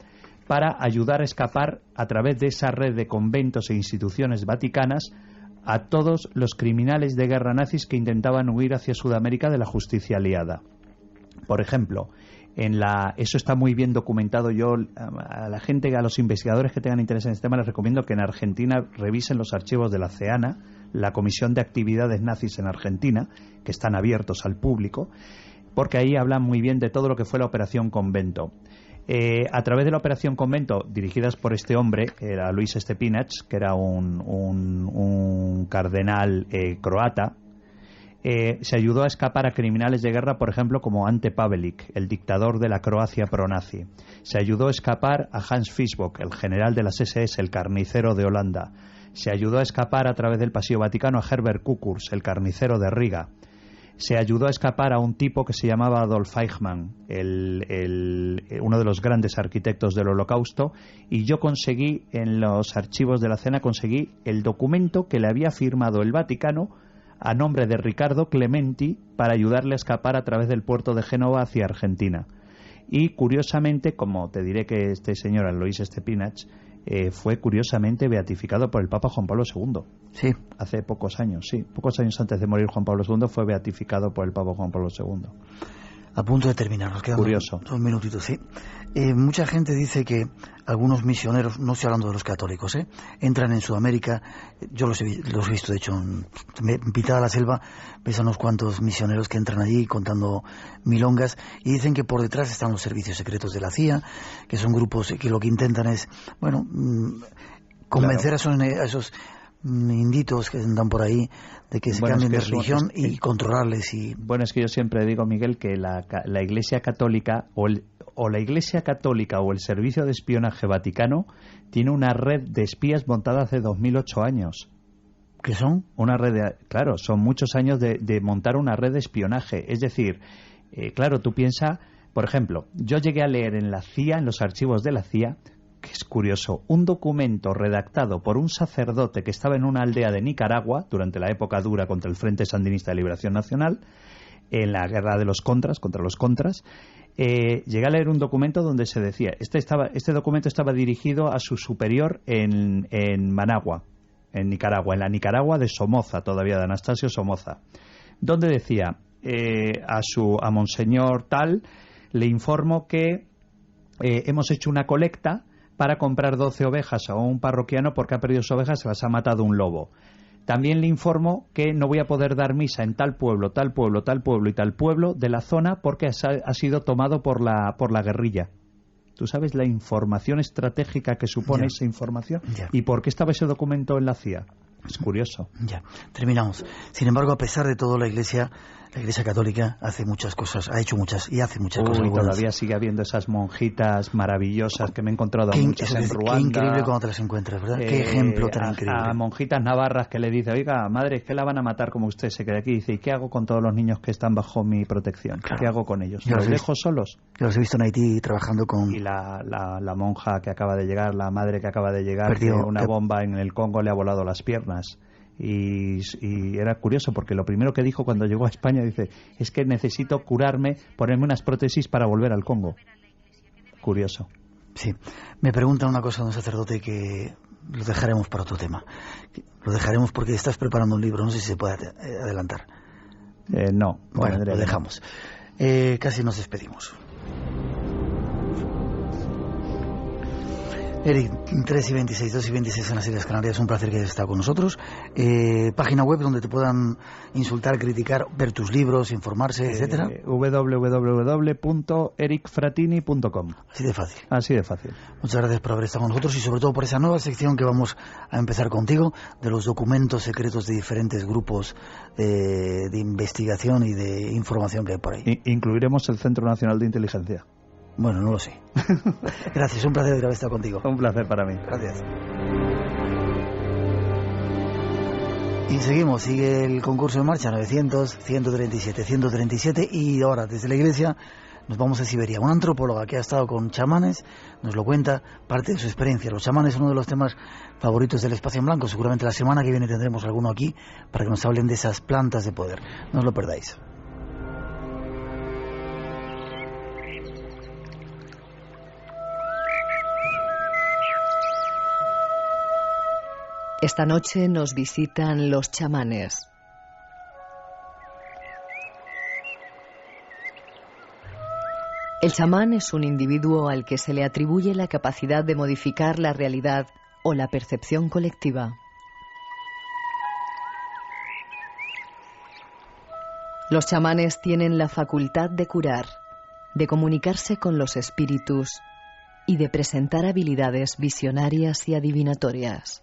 para ayudar a escapar a través de esa red de conventos e instituciones vaticanas a todos los criminales de guerra nazis que intentaban huir hacia Sudamérica de la justicia aliada. Por ejemplo, eso está muy bien documentado. Yo a la gente, a los investigadores que tengan interés en este tema, les recomiendo que en Argentina revisen los archivos de la CEANA, la Comisión de Actividades Nazis en Argentina, que están abiertos al público, porque ahí hablan muy bien de todo lo que fue la Operación Convento. A través de la Operación Convento, dirigidas por este hombre, que era Luis Stepinac, que era un cardenal croata, se ayudó a escapar a criminales de guerra, por ejemplo, como Ante Pavelic, el dictador de la Croacia pronazi. Se ayudó a escapar a Hans Fischböck, el general de las SS, el carnicero de Holanda. Se ayudó a escapar a través del Pasillo Vaticano a Herbert Kukurs, el carnicero de Riga. Se ayudó a escapar a un tipo que se llamaba Adolf Eichmann, uno de los grandes arquitectos del Holocausto, y yo conseguí, en los archivos de la CEANA, conseguí el documento que le había firmado el Vaticano a nombre de Ricardo Clementi para ayudarle a escapar a través del puerto de Génova hacia Argentina. Y curiosamente, como te diré que este señor Alois Stepinac fue curiosamente beatificado por el Papa Juan Pablo II. Sí. Hace pocos años, sí. Pocos años antes de morir Juan Pablo II fue beatificado por el Papa Juan Pablo II. A punto de terminar, nos quedan curioso. Dos minutitos, sí. Mucha gente dice que algunos misioneros, no estoy hablando de los católicos, entran en Sudamérica. Yo los he visto, de hecho, en Pitada la Selva, ves a unos cuantos misioneros que entran allí contando milongas y dicen que por detrás están los servicios secretos de la CIA, que son grupos que lo que intentan es, bueno, convencer a esos inditos que andan por ahí de que se cambien de religión y controlarles. Bueno, es que yo siempre digo, Miguel, que la Iglesia Católica o la Iglesia Católica o el Servicio de Espionaje Vaticano tiene una red de espías montada hace 2008 años. ¿Qué son? Una red claro, son muchos años de montar una red de espionaje. Es decir, claro, tú piensas, por ejemplo, yo llegué a leer en la CIA, en los archivos de la CIA, que es curioso, un documento redactado por un sacerdote que estaba en una aldea de Nicaragua durante la época dura contra el Frente Sandinista de Liberación Nacional, en la guerra de los contras, contra los contras. Llegué a leer un documento donde se decía, este documento estaba dirigido a su superior en Managua, en Nicaragua, en la Nicaragua de Somoza, todavía de Anastasio Somoza, donde decía a Monseñor tal, le informo que hemos hecho una colecta para comprar 12 ovejas a un parroquiano porque ha perdido sus ovejas, se las ha matado un lobo. También le informo que no voy a poder dar misa en tal pueblo, tal pueblo, tal pueblo y tal pueblo de la zona porque ha sido tomado por la guerrilla. ¿Tú sabes la información estratégica que supone esa información? ¿Y por qué estaba ese documento en la CIA? Es curioso. Ya, terminamos. Sin embargo, a pesar de todo, la Iglesia Católica hace muchas cosas, ha hecho muchas y hace muchas cosas buenas. Todavía sigue habiendo esas monjitas maravillosas que me he encontrado a muchas en Ruanda. Qué increíble cuando te las encuentras, ¿verdad? Qué ejemplo tan increíble. A monjitas navarras que le dice, oiga, madre, es que la van a matar como usted se queda aquí. Y dice, ¿y qué hago con todos los niños que están bajo mi protección? Claro. ¿Qué hago con ellos? ¿Los dejo solos? Yo los he visto en Haití trabajando con... Y la monja que acaba de llegar, la madre que acaba de llegar, que una bomba en el Congo le ha volado las piernas. Y era curioso porque lo primero que dijo cuando llegó a España, dice, es que necesito curarme, ponerme unas prótesis para volver al Congo. Curioso. Sí, me pregunta una cosa de un sacerdote que lo dejaremos para otro tema. Lo dejaremos porque estás preparando un libro, no sé si se puede adelantar. No. Bueno, lo dejamos. Casi nos despedimos. Eric, 3 y 26, 2 y 26 en las Islas Canarias, un placer que hayas estado con nosotros. Página web donde te puedan insultar, criticar, ver tus libros, informarse, etcétera. www.ericfratini.com. Así de fácil. Así de fácil. Muchas gracias por haber estado con nosotros y sobre todo por esa nueva sección que vamos a empezar contigo, de los documentos secretos de diferentes grupos de investigación y de información que hay por ahí. Incluiremos el Centro Nacional de Inteligencia. Bueno, no lo sé. Gracias, un placer haber estado contigo. Un placer para mí. Gracias. Y seguimos, sigue el concurso en marcha, 900, 137, 137 y ahora desde la iglesia nos vamos a Siberia. Una antropóloga que ha estado con chamanes nos lo cuenta, parte de su experiencia. Los chamanes son uno de los temas favoritos del Espacio en Blanco. Seguramente la semana que viene tendremos alguno aquí para que nos hablen de esas plantas de poder. No os lo perdáis. Esta noche nos visitan los chamanes. El chamán es un individuo al que se le atribuye la capacidad de modificar la realidad o la percepción colectiva. Los chamanes tienen la facultad de curar, de comunicarse con los espíritus y de presentar habilidades visionarias y adivinatorias.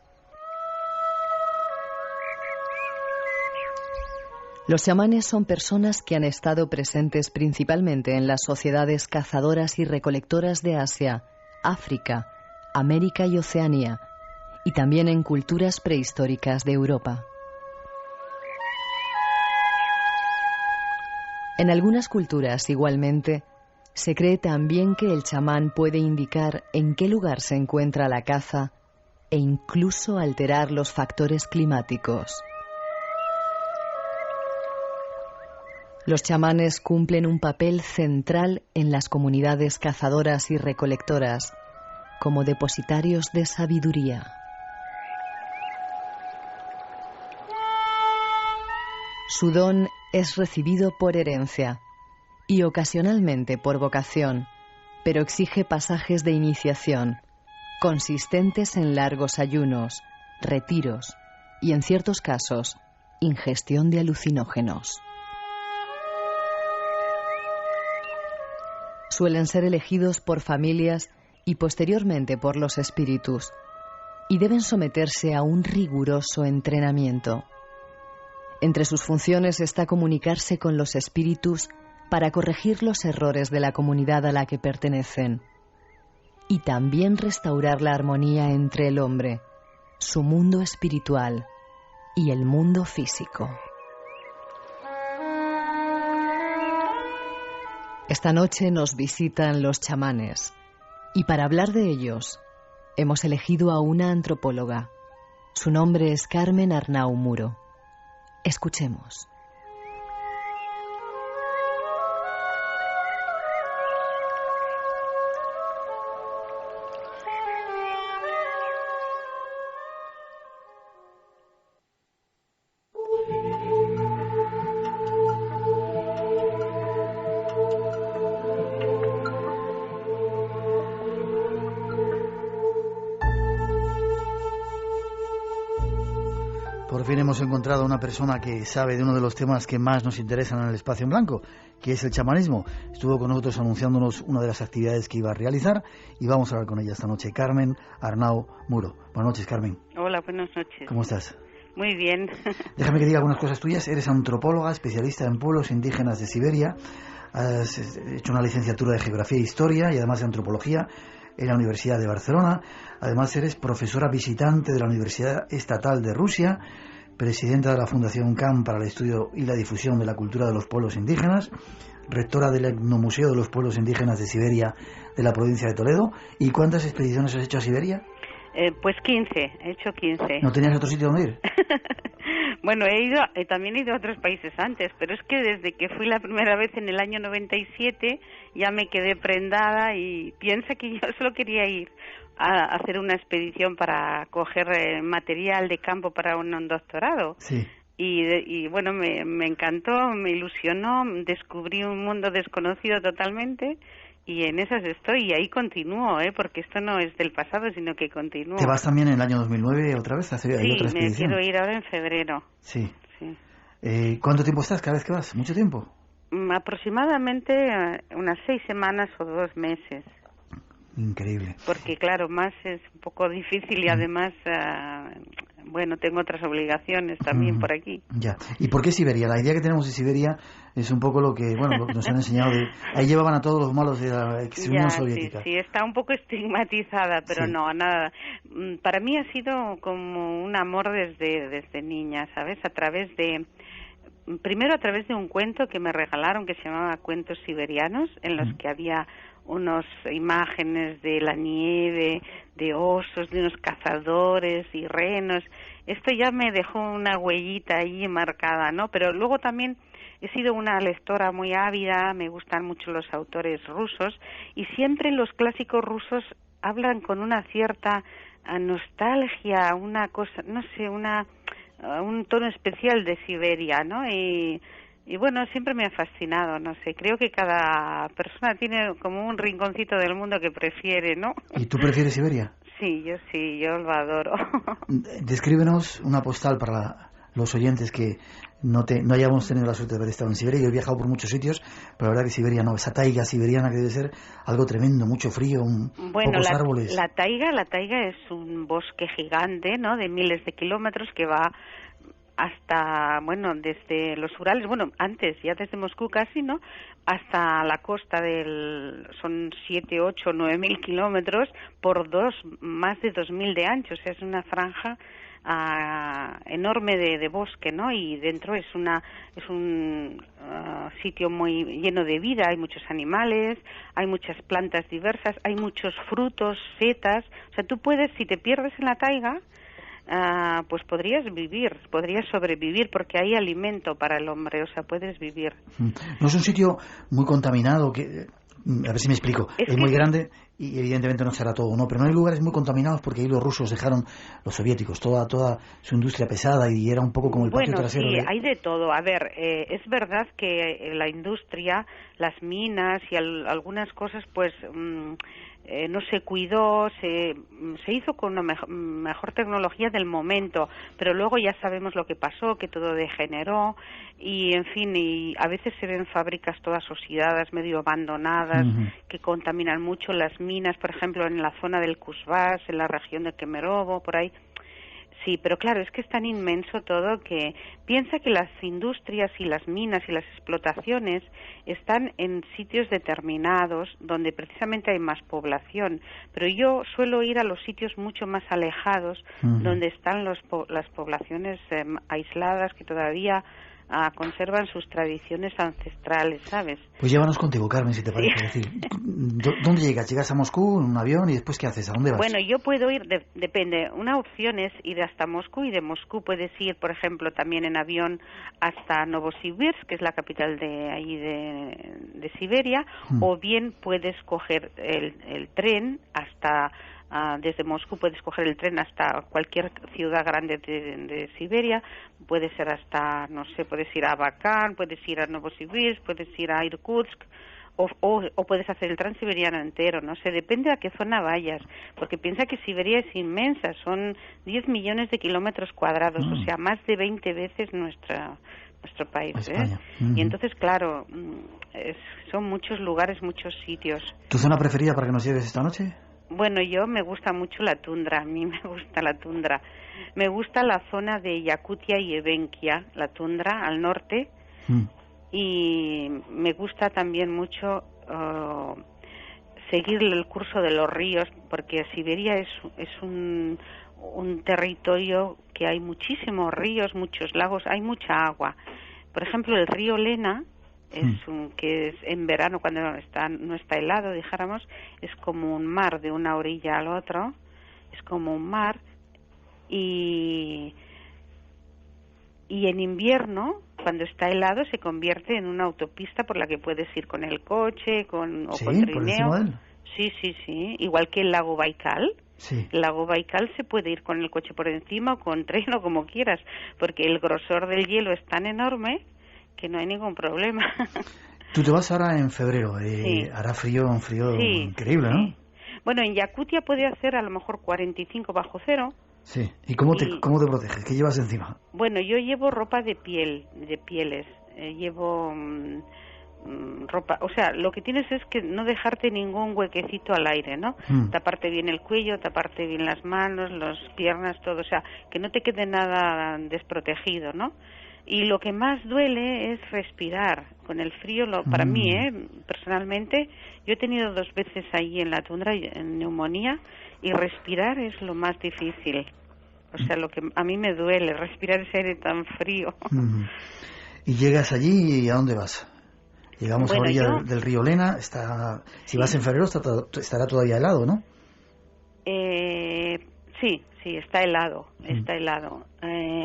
Los chamanes son personas que han estado presentes principalmente en las sociedades cazadoras y recolectoras de Asia, África, América y Oceanía, y también en culturas prehistóricas de Europa. En algunas culturas, igualmente, se cree también que el chamán puede indicar en qué lugar se encuentra la caza e incluso alterar los factores climáticos. Los chamanes cumplen un papel central en las comunidades cazadoras y recolectoras como depositarios de sabiduría. Su don es recibido por herencia y ocasionalmente por vocación, pero exige pasajes de iniciación, consistentes en largos ayunos, retiros y, en ciertos casos, ingestión de alucinógenos. Suelen ser elegidos por familias y posteriormente por los espíritus, y deben someterse a un riguroso entrenamiento. Entre sus funciones está comunicarse con los espíritus para corregir los errores de la comunidad a la que pertenecen, y también restaurar la armonía entre el hombre, su mundo espiritual y el mundo físico. Esta noche nos visitan los chamanes, y para hablar de ellos hemos elegido a una antropóloga. Su nombre es Carmen Arnau Muro. Escuchemos. Por fin hemos encontrado a una persona que sabe de uno de los temas que más nos interesan en el Espacio en Blanco, que es el chamanismo. Estuvo con nosotros anunciándonos una de las actividades que iba a realizar y vamos a hablar con ella esta noche. Carmen Arnau Muro. Buenas noches, Carmen. Hola, buenas noches. ¿Cómo estás? Muy bien. Déjame que diga algunas cosas tuyas. Eres antropóloga, especialista en pueblos indígenas de Siberia. Has hecho una licenciatura de Geografía e Historia y además de Antropología en la Universidad de Barcelona. Además eres profesora visitante de la Universidad Estatal de Rusia, presidenta de la Fundación CAM para el estudio y la difusión de la cultura de los pueblos indígenas, rectora del Etnomuseo de los Pueblos Indígenas de Siberia de la provincia de Toledo. ¿Y cuántas expediciones has hecho a Siberia? Pues 15, he hecho 15. ¿No tenías otro sitio donde ir? Bueno, también he ido a otros países antes, pero es que desde que fui la primera vez en el año 97 ya me quedé prendada y piensa que yo solo quería ir a hacer una expedición para coger material de campo para un doctorado. Sí. Y bueno, me encantó, me ilusionó, descubrí un mundo desconocido totalmente. Y en esas estoy, y ahí continúo, porque esto no es del pasado, sino que continúo. ¿Te vas también en el año 2009 otra vez? Sí, me quiero ir ahora en febrero. Sí. ¿Cuánto tiempo estás cada vez que vas? ¿Mucho tiempo? Aproximadamente unas 6 semanas o 2 meses. Increíble. Porque claro, más es un poco difícil y además, bueno, tengo otras obligaciones también por aquí. Ya. ¿Y por qué Siberia? La idea que tenemos de Siberia es un poco lo que nos han enseñado. Ahí llevaban a todos los malos de la ex Unión Soviética. Sí, está un poco estigmatizada, pero sí. No, nada. Para mí ha sido como un amor desde niña, ¿sabes? Primero a través de un cuento que me regalaron que se llamaba Cuentos Siberianos, en los que había unas imágenes de la nieve, de osos, de unos cazadores y renos. Esto ya me dejó una huellita ahí marcada, ¿no? Pero luego también he sido una lectora muy ávida, me gustan mucho los autores rusos y siempre los clásicos rusos hablan con una cierta nostalgia, una cosa, no sé, un tono especial de Siberia, ¿no? Y bueno, siempre me ha fascinado, no sé, creo que cada persona tiene como un rinconcito del mundo que prefiere, ¿no? ¿Y tú prefieres Siberia? Sí, yo lo adoro. Descríbenos una postal para los oyentes que no hayamos tenido la suerte de haber estado en Siberia. Yo he viajado por muchos sitios, pero la verdad que Siberia no, esa taiga siberiana que debe ser algo tremendo, mucho frío, pocos árboles. La taiga es un bosque gigante, ¿no?, de miles de kilómetros que va hasta, bueno, desde los Urales, bueno, antes, ya desde Moscú casi, ¿no?, hasta la costa son 7, 8, 9 mil kilómetros por más de 2.000 de ancho, o sea, es una franja enorme de bosque, ¿no? Y dentro es un sitio muy lleno de vida, hay muchos animales, hay muchas plantas diversas, hay muchos frutos, setas, o sea, tú puedes, si te pierdes en la taiga, pues podrías sobrevivir porque hay alimento para el hombre, o sea, puedes vivir. No es un sitio muy contaminado, A ver si me explico. Es muy grande y evidentemente no será todo, ¿no? Pero no hay lugares muy contaminados porque ahí los rusos dejaron, los soviéticos, toda su industria pesada y era un poco como el patio trasero. Sí, hay de todo. A ver, es verdad que la industria, las minas y algunas cosas, pues no se cuidó, se hizo con una mejor tecnología del momento, pero luego ya sabemos lo que pasó, que todo degeneró y, en fin, y a veces se ven fábricas todas oxidadas, medio abandonadas, que contaminan mucho las minas, por ejemplo, en la zona del Kuzbás, en la región de Kemerovo, por ahí. Sí, pero claro, es que es tan inmenso todo que piensa que las industrias y las minas y las explotaciones están en sitios determinados donde precisamente hay más población, pero yo suelo ir a los sitios mucho más alejados donde están las poblaciones aisladas que todavía conservan sus tradiciones ancestrales, ¿sabes? Pues llévanos contigo, Carmen, si te parece. Es decir, ¿dónde llegas? ¿Llegas a Moscú en un avión y después qué haces? ¿A dónde vas? Bueno, yo puedo ir, depende. Una opción es ir hasta Moscú y de Moscú puedes ir, por ejemplo, también en avión hasta Novosibirsk, que es la capital de Siberia, o bien puedes coger el tren hasta... desde Moscú puedes coger el tren hasta cualquier ciudad grande de Siberia, puede ser hasta, no sé, puedes ir a Bakán, puedes ir a Novosibirsk, puedes ir a Irkutsk, o puedes hacer el transiberiano entero, no sé, depende a qué zona vayas, porque piensa que Siberia es inmensa, son 10 millones de kilómetros cuadrados, o sea, más de 20 veces nuestro país, Y entonces, claro, son muchos lugares, muchos sitios. ¿Tu zona preferida para que nos lleves esta noche? Bueno, me gusta mucho la tundra, a mí me gusta la tundra. Me gusta la zona de Yakutia y Evenkia, la tundra al norte, y me gusta también mucho seguir el curso de los ríos, porque Siberia es un territorio que hay muchísimos ríos, muchos lagos, hay mucha agua. Por ejemplo, el río Lena, que es en verano cuando no está helado, dijéramos, es como un mar de una orilla al otro, es como un mar, y en invierno, cuando está helado, se convierte en una autopista por la que puedes ir con el coche, con trineo. Sí, igual que el lago Baikal. Sí. El lago Baikal se puede ir con el coche por encima o con tren o como quieras, porque el grosor del hielo es tan enorme que no hay ningún problema. Tú te vas ahora en febrero, hará un frío increíble, ¿no? Bueno, en Yakutia puede hacer a lo mejor 45 bajo cero. Sí, ¿y cómo te proteges? ¿Qué llevas encima? Bueno, yo llevo ropa de pieles, llevo ropa, o sea, lo que tienes es que no dejarte ningún huequecito al aire, ¿no? Taparte bien el cuello, taparte bien las manos, las piernas, todo, o sea, que no te quede nada desprotegido, ¿no? Y lo que más duele es respirar. Con el frío, para mí, personalmente, yo he tenido 2 veces ahí en la tundra, en neumonía, y respirar es lo más difícil. O sea, lo que a mí me duele, respirar ese aire tan frío. ¿Y llegas allí y a dónde vas? Llegamos a orilla del río Lena, si vas en febrero estará todavía helado, ¿no? Sí, está helado,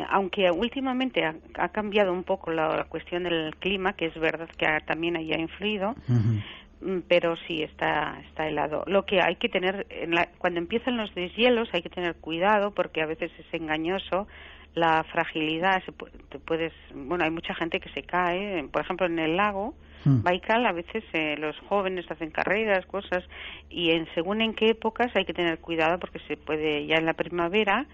aunque últimamente ha cambiado un poco la cuestión del clima, que es verdad que también haya influido, pero sí está helado. Lo que hay que tener, cuando empiezan los deshielos hay que tener cuidado porque a veces es engañoso, la fragilidad, hay mucha gente que se cae, por ejemplo en el lago Baikal a veces los jóvenes hacen carreras, cosas, y según en qué épocas hay que tener cuidado porque se puede, ya en la primavera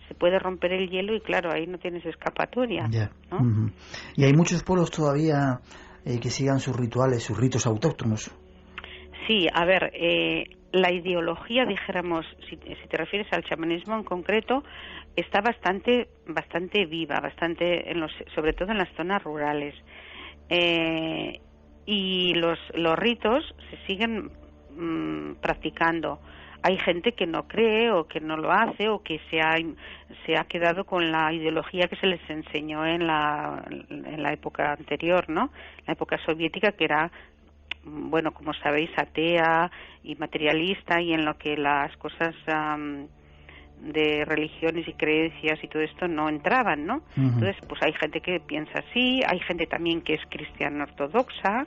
se puede romper el hielo y claro, ahí no tienes escapatoria, ¿no? Y hay muchos pueblos todavía que sigan sus rituales, sus ritos autóctonos. Sí, a ver, la ideología, dijéramos, si te refieres al chamanismo en concreto, está bastante viva, sobre todo en las zonas rurales. Y los ritos se siguen practicando. Hay gente que no cree o que no lo hace o que se ha quedado con la ideología que se les enseñó en la época anterior, ¿no? La época soviética, que era, bueno, como sabéis, atea y materialista, y en lo que las cosas de religiones y creencias y todo esto no entraban, ¿no? Entonces, pues hay gente que piensa así, hay gente también que es cristiana ortodoxa,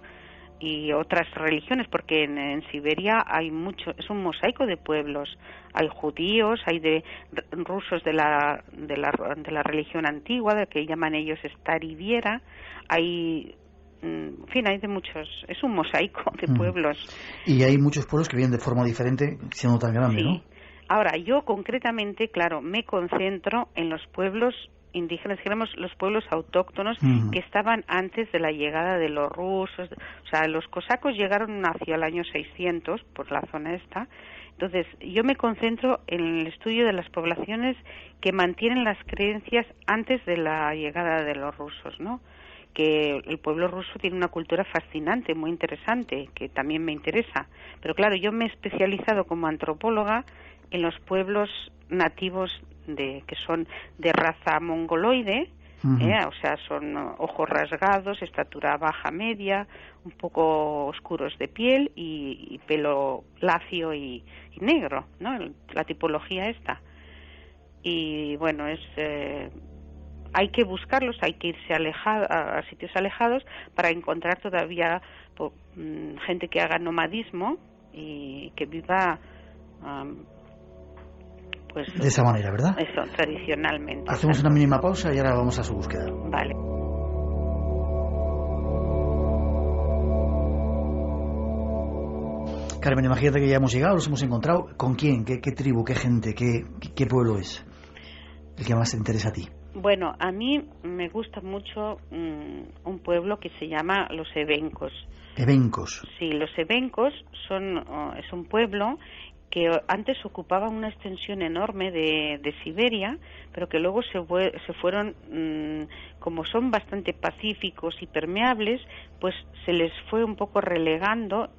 y otras religiones, porque en Siberia hay mucho, es un mosaico de pueblos. Hay judíos, hay de rusos de la religión antigua, de que llaman ellos Stariviera, hay, en fin, hay de muchos, es un mosaico de pueblos. Y hay muchos pueblos que viven de forma diferente, siendo tan grande, sí. ¿no? Ahora, yo concretamente, claro, me concentro en los pueblos indígenas, digamos, los pueblos autóctonos que estaban antes de la llegada de los rusos. O sea, los cosacos llegaron hacia el año 600 por la zona esta. Entonces, yo me concentro en el estudio de las poblaciones que mantienen las creencias antes de la llegada de los rusos, ¿no? Que el pueblo ruso tiene una cultura fascinante, muy interesante, que también me interesa. Pero claro, yo me he especializado como antropóloga en los pueblos nativos que son de raza mongoloide, o sea, son ojos rasgados, estatura baja media, un poco oscuros de piel y pelo lacio y negro, ¿no? La tipología esta. Y bueno, hay que buscarlos, hay que irse a sitios alejados para encontrar todavía gente que haga nomadismo y que viva pues de esa manera, ¿verdad? Eso, tradicionalmente. Hacemos una mínima pausa y ahora vamos a su búsqueda. Vale. Carmen, imagínate que ya hemos llegado, los hemos encontrado. ¿Con quién? ¿Qué tribu? ¿Qué gente? ¿Qué pueblo es el que más te interesa a ti? Bueno, a mí me gusta mucho un pueblo que se llama los Evencos. ¿Evencos? Sí, los Evencos es un pueblo que antes ocupaba una extensión enorme de Siberia, pero que luego se fueron, como son bastante pacíficos y permeables, pues se les fue un poco relegando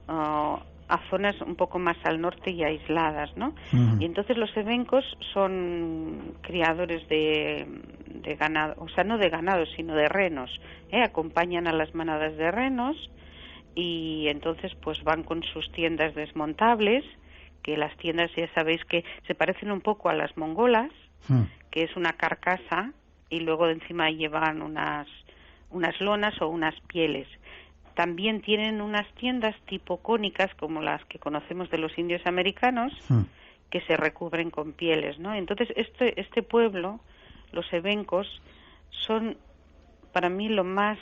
a zonas un poco más al norte y aisladas, ¿no? Y entonces los evencos son criadores de ganado, o sea, no de ganado, sino de renos, acompañan a las manadas de renos y entonces pues van con sus tiendas desmontables, que las tiendas ya sabéis que se parecen un poco a las mongolas, que es una carcasa y luego de encima llevan unas lonas o unas pieles. También tienen unas tiendas tipo cónicas como las que conocemos de los indios americanos, que se recubren con pieles, ¿no? Entonces este pueblo, los evencos, son para mí lo más,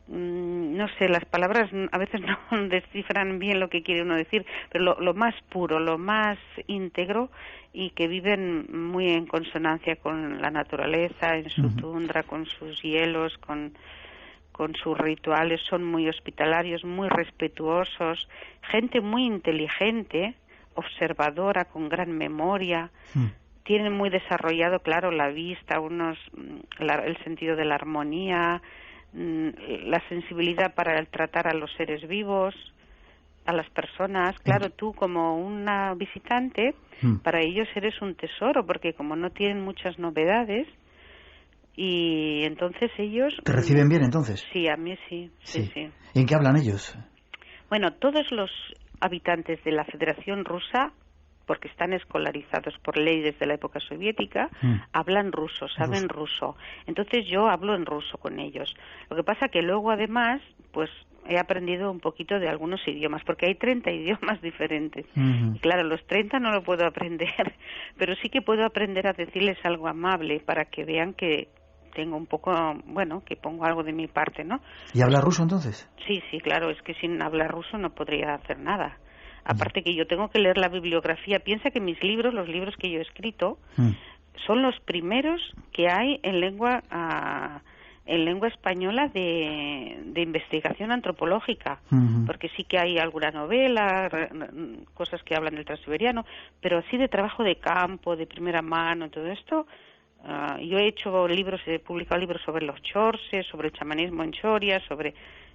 no sé, las palabras a veces no descifran bien lo que quiere uno decir, pero lo más puro, lo más íntegro y que viven muy en consonancia con la naturaleza, en su tundra, con sus hielos, con sus rituales, son muy hospitalarios, muy respetuosos, gente muy inteligente, observadora, con gran memoria, tienen muy desarrollado, claro, la vista, el sentido de la armonía, la sensibilidad para el tratar a los seres vivos, a las personas. Claro, tú como una visitante, para ellos eres un tesoro, porque como no tienen muchas novedades, y entonces ellos... ¿Te reciben bien entonces? Sí, a mí sí. ¿Y en qué hablan ellos? Bueno, todos los habitantes de la Federación Rusa, porque están escolarizados por ley desde la época soviética, hablan ruso, saben ruso. Entonces yo hablo en ruso con ellos. Lo que pasa que luego además, pues he aprendido un poquito de algunos idiomas, porque hay 30 idiomas diferentes. Y claro, los 30 no lo puedo aprender, pero sí que puedo aprender a decirles algo amable para que vean que tengo un poco, bueno, que pongo algo de mi parte, ¿no? ¿Y habla ruso entonces? Sí, claro, es que sin hablar ruso no podría hacer nada. Aparte que yo tengo que leer la bibliografía. Piensa que mis libros, los libros que yo he escrito, son los primeros que hay en lengua española de investigación antropológica, porque sí que hay alguna novela, cosas que hablan del transiberiano, pero así de trabajo de campo, de primera mano, todo esto. Yo he hecho libros, he publicado libros sobre los chorses, sobre el chamanismo en Soria,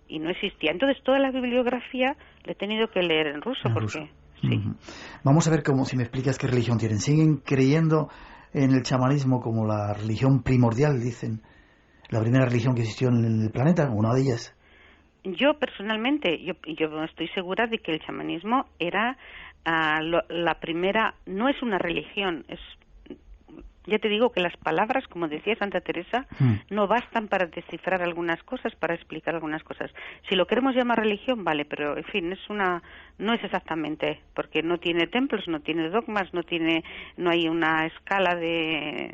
y no existía. Entonces toda la bibliografía la he tenido que leer en ruso, porque sí. Vamos a ver si me explicas qué religión tienen. ¿Siguen creyendo en el chamanismo como la religión primordial, dicen? ¿La primera religión que existió en el planeta? ¿Una de ellas? Yo personalmente, yo estoy segura de que el chamanismo era la primera, no es una religión, ya te digo que las palabras, como decía Santa Teresa, no bastan para descifrar algunas cosas, para explicar algunas cosas. Si lo queremos llamar religión, vale, pero en fin, no es exactamente, porque no tiene templos, no tiene dogmas, no hay una escala de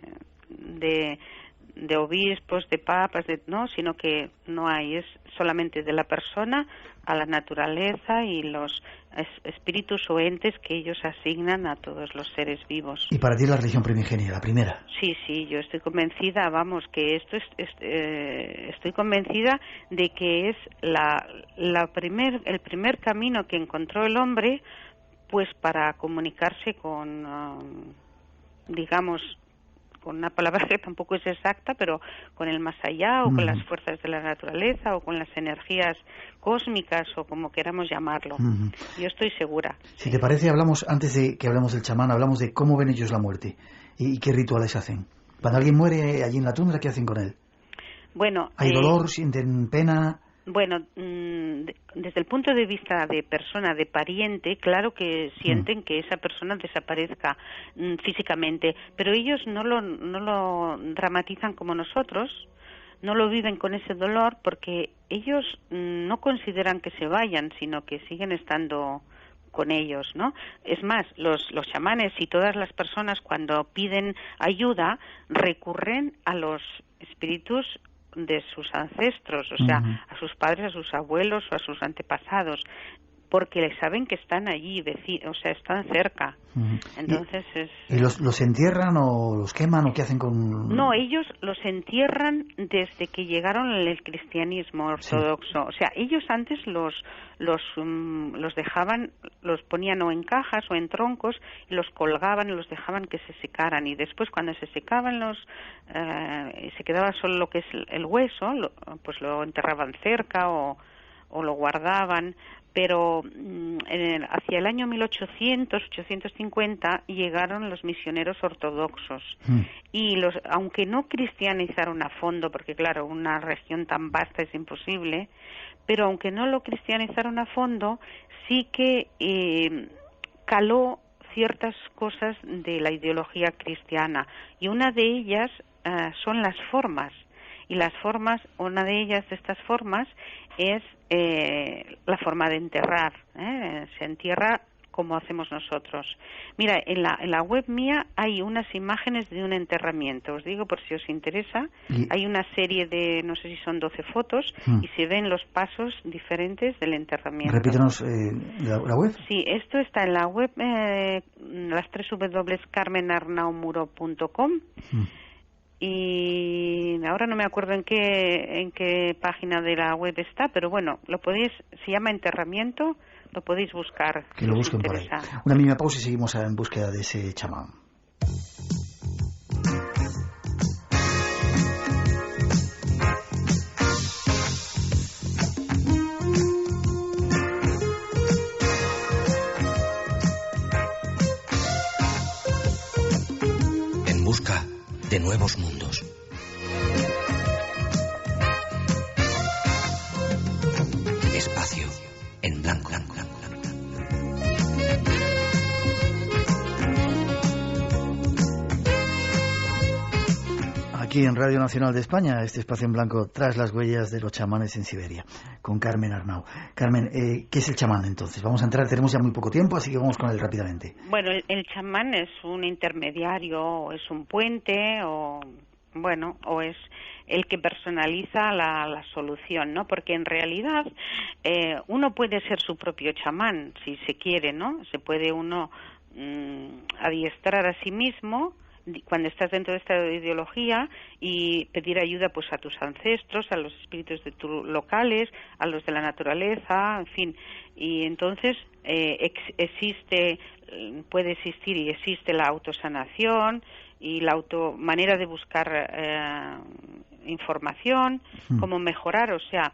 obispos, de papas, no, sino que no hay, es solamente de la persona a la naturaleza y los espíritus o entes que ellos asignan a todos los seres vivos. ¿Y para ti la religión primigenia, la primera? Sí, yo estoy convencida, estoy convencida de que es el primer camino que encontró el hombre, pues para comunicarse con, digamos, con una palabra que tampoco es exacta, pero con el más allá, o con las fuerzas de la naturaleza, o con las energías cósmicas, o como queramos llamarlo. Yo estoy segura. Si te parece, antes de que hablemos del chamán, hablamos de cómo ven ellos la muerte y qué rituales hacen. Cuando alguien muere allí en la tundra, ¿qué hacen con él? Bueno, ¿hay dolor? ¿Sienten pena? Bueno, desde el punto de vista de persona, de pariente, claro que sienten que esa persona desaparezca físicamente, pero ellos no lo dramatizan como nosotros, no lo viven con ese dolor, porque ellos no consideran que se vayan, sino que siguen estando con ellos, ¿no? Es más, los chamanes y todas las personas, cuando piden ayuda, recurren a los espíritus de sus ancestros, o sea, a sus padres, a sus abuelos o a sus antepasados, porque saben que están allí, o sea, están cerca. Entonces ¿Y los entierran o los queman o qué hacen con...? No, ellos los entierran desde que llegaron el cristianismo ortodoxo. O sea, ellos antes los dejaban, los ponían o en cajas o en troncos y los colgaban y los dejaban que se secaran. Y después, cuando se secaban se quedaba solo lo que es el hueso, pues lo enterraban cerca o lo guardaban. Pero hacia el año 1800-850 llegaron los misioneros ortodoxos y aunque no cristianizaron a fondo, porque claro, una región tan vasta es imposible, pero aunque no lo cristianizaron a fondo, sí que caló ciertas cosas de la ideología cristiana, y una de ellas son las formas. Y una de estas formas es la forma de enterrar. Se entierra como hacemos nosotros. Mira, en la web mía hay unas imágenes de un enterramiento. Os digo por si os interesa. Hay una serie de, no sé si son 12 fotos, y se ven los pasos diferentes del enterramiento. Repítanos la web. Sí, esto está en la web, las www.carmenarnaumuro.com. Y ahora no me acuerdo en qué página de la web está, pero bueno, se llama enterramiento, lo podéis buscar. Que lo busquen por ahí. Una mínima pausa y seguimos en búsqueda de ese chamán. En busca de nuevos mundos. Espacio en blanco. Aquí en Radio Nacional de España, este espacio en blanco tras las huellas de los chamanes en Siberia, con Carmen Arnau. Carmen, ¿qué es el chamán entonces? Vamos a entrar, tenemos ya muy poco tiempo, así que vamos con él rápidamente. Bueno, el chamán es un intermediario, o es un puente, o es el que personaliza la solución, ¿no? Porque en realidad uno puede ser su propio chamán, si se quiere, ¿no? Se puede uno adiestrar a sí mismo cuando estás dentro de esta ideología y pedir ayuda pues a tus ancestros, a los espíritus locales, a los de la naturaleza, en fin. Y entonces puede existir y existe la autosanación y la manera de buscar información, cómo mejorar, o sea,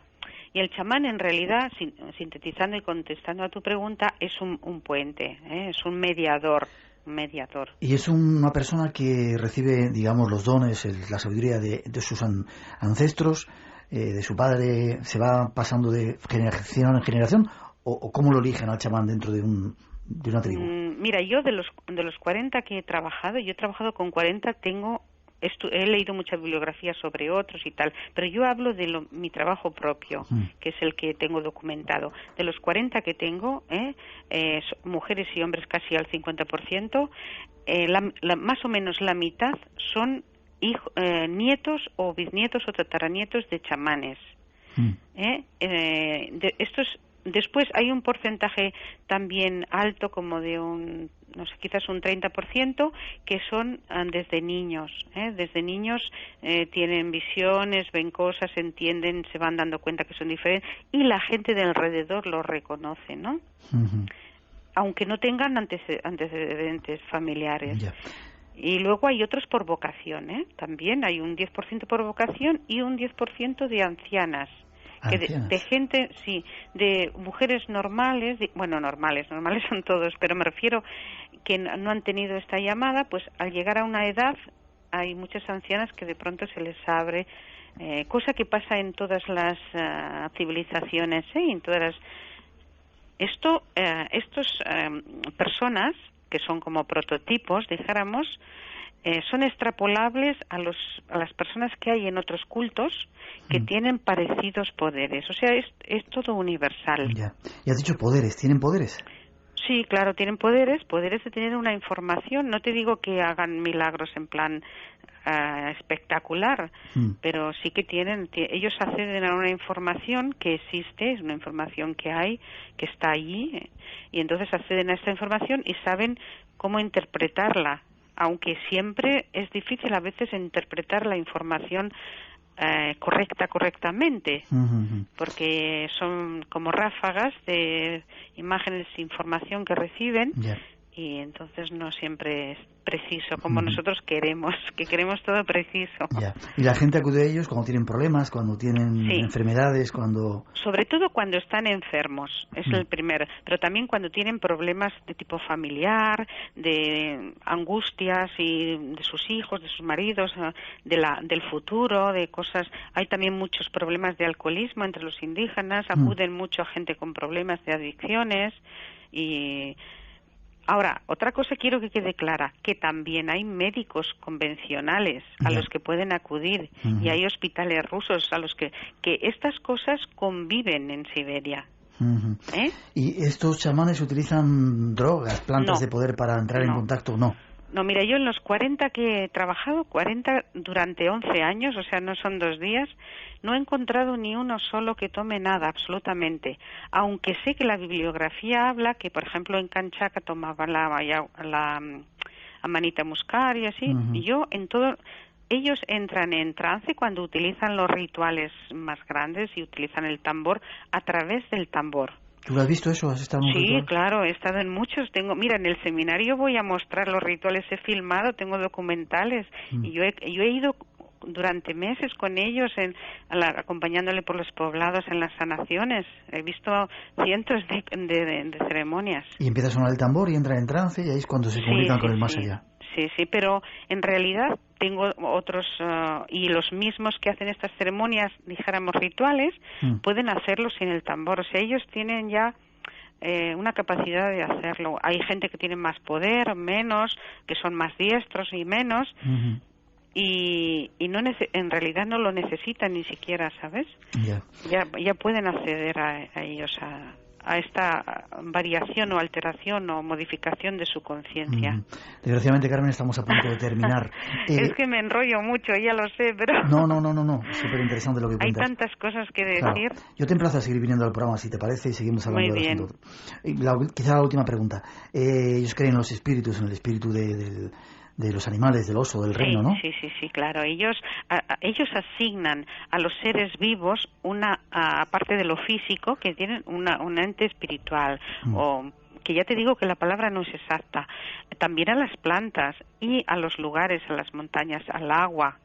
y el chamán en realidad, sintetizando y contestando a tu pregunta, es un puente, es un mediador. Y es una persona que recibe, digamos, los dones, la sabiduría de sus ancestros, de su padre, se va pasando de generación en generación, o cómo lo eligen al chamán dentro de una tribu. Mira, yo de los 40 que he trabajado con 40, he leído mucha bibliografía sobre otros y tal, pero yo hablo de mi trabajo propio, que es el que tengo documentado. De los 40 que tengo, mujeres y hombres casi al 50%, más o menos la mitad son nietos o bisnietos o tataranietos de chamanes. Después hay un porcentaje también alto, como de quizás un 30%, que son desde niños. Desde niños tienen visiones, ven cosas, entienden, se van dando cuenta que son diferentes y la gente de alrededor lo reconoce, ¿no? Aunque no tengan antecedentes familiares. Yeah. Y luego hay otros por vocación, también hay un 10% por vocación y un 10% de ancianas. Que de gente, sí, de mujeres normales, normales son todos, pero me refiero que no han tenido esta llamada, pues al llegar a una edad hay muchas ancianas que de pronto se les abre, cosa que pasa en todas las civilizaciones, en todas las... Estos personas, que son como prototipos, dijéramos, son extrapolables a las personas que hay en otros cultos que tienen parecidos poderes. O sea, es todo universal. Ya. Y has dicho poderes. ¿Tienen poderes? Sí, claro, tienen poderes de tener una información. No te digo que hagan milagros en plan espectacular, pero sí que ellos acceden a una información que existe, es una información que hay, que está allí, y entonces acceden a esta información y saben cómo interpretarla. Aunque siempre es difícil a veces interpretar la información correctamente, porque son como ráfagas de imágenes e información que reciben, y entonces no siempre es preciso como nosotros queremos todo preciso. Ya. Y la gente acude a ellos cuando tienen problemas, cuando tienen enfermedades, cuando... Sobre todo cuando están enfermos, es el primero, pero también cuando tienen problemas de tipo familiar, de angustias y de sus hijos, de sus maridos, del futuro, de cosas. Hay también muchos problemas de alcoholismo entre los indígenas, acuden mucho a gente con problemas de adicciones y... Ahora, otra cosa quiero que quede clara, que también hay médicos convencionales a los que pueden acudir y hay hospitales rusos a los que estas cosas conviven en Siberia. ¿Y estos chamanes utilizan drogas, plantas de poder para entrar en contacto o no? No, mira, yo en los 40 que he trabajado, 40 durante 11 años, o sea, no son 2 días, no he encontrado ni uno solo que tome nada, absolutamente. Aunque sé que la bibliografía habla que, por ejemplo, en Kanchaka tomaban la amanita muscar y así, y yo en todo... Ellos entran en trance cuando utilizan los rituales más grandes y utilizan el tambor a través del tambor. ¿Tú lo has visto eso? ¿Has estado en un ritual? Sí, claro, he estado en muchos. Mira, en el seminario voy a mostrar los rituales, he filmado, tengo documentales. Y yo he ido durante meses con ellos, acompañándole por los poblados en las sanaciones. He visto cientos de ceremonias. Y empieza a sonar el tambor y entra en trance y ahí es cuando se comunican con el más allá. Sí, pero en realidad tengo otros, y los mismos que hacen estas ceremonias, dijéramos rituales, pueden hacerlo sin el tambor. O sea, ellos tienen ya una capacidad de hacerlo. Hay gente que tiene más poder, menos, que son más diestros y menos, y no en realidad no lo necesitan ni siquiera, ¿sabes? Ya pueden acceder a ellos, a esta variación o alteración o modificación de su conciencia. Desgraciadamente, Carmen, estamos a punto de terminar. Es que me enrollo mucho, ya lo sé, pero... No, es súper interesante lo que cuentas. Hay tantas cosas que decir. Claro. Yo te emplazo a seguir viniendo al programa, si te parece, y seguimos hablando Muy bien. del asunto. Quizá la última pregunta. Ellos creen en los espíritus, en el espíritu de los animales, del oso, del reino, ¿no? Sí, claro. Ellos asignan a los seres vivos aparte de lo físico, que tienen un ente espiritual, o que ya te digo que la palabra no es exacta, también a las plantas y a los lugares, a las montañas, al agua.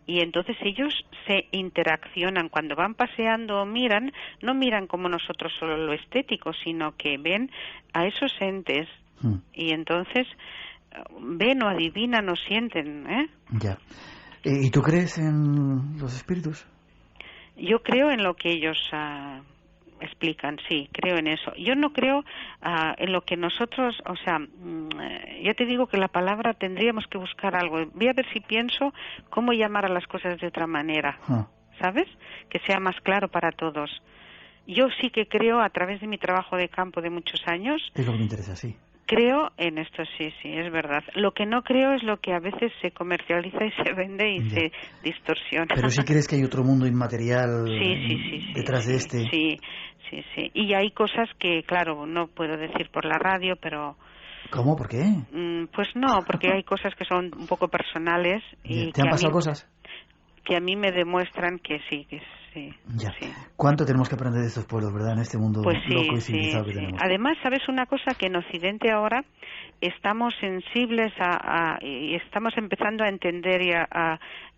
Y entonces ellos se interaccionan. Cuando van paseando o miran, no miran como nosotros solo lo estético, sino que ven a esos entes. Y entonces... ven o adivinan o sienten, Ya. ¿Y tú crees en los espíritus? Yo creo en lo que ellos explican, sí, creo en eso. Yo no creo en lo que nosotros, o sea, ya te digo que la palabra tendríamos que buscar algo. Voy a ver si pienso cómo llamar a las cosas de otra manera, ¿sabes? Que sea más claro para todos. Yo sí que creo, a través de mi trabajo de campo de muchos años... Es lo que me interesa, sí. Creo en esto, sí, es verdad. Lo que no creo es lo que a veces se comercializa y se vende y se distorsiona. Pero sí crees que hay otro mundo inmaterial detrás de este. Sí. Y hay cosas que, claro, no puedo decir por la radio, pero... ¿Cómo? ¿Por qué? Pues no, porque hay cosas que son un poco personales. Y ¿Te han pasado cosas? Que a mí me demuestran que sí, Ya. Sí. ¿Cuánto tenemos que aprender de estos pueblos, verdad, en este mundo pues loco y civilizado que tenemos? Además, ¿sabes una cosa? Que en Occidente ahora estamos sensibles y estamos empezando a entender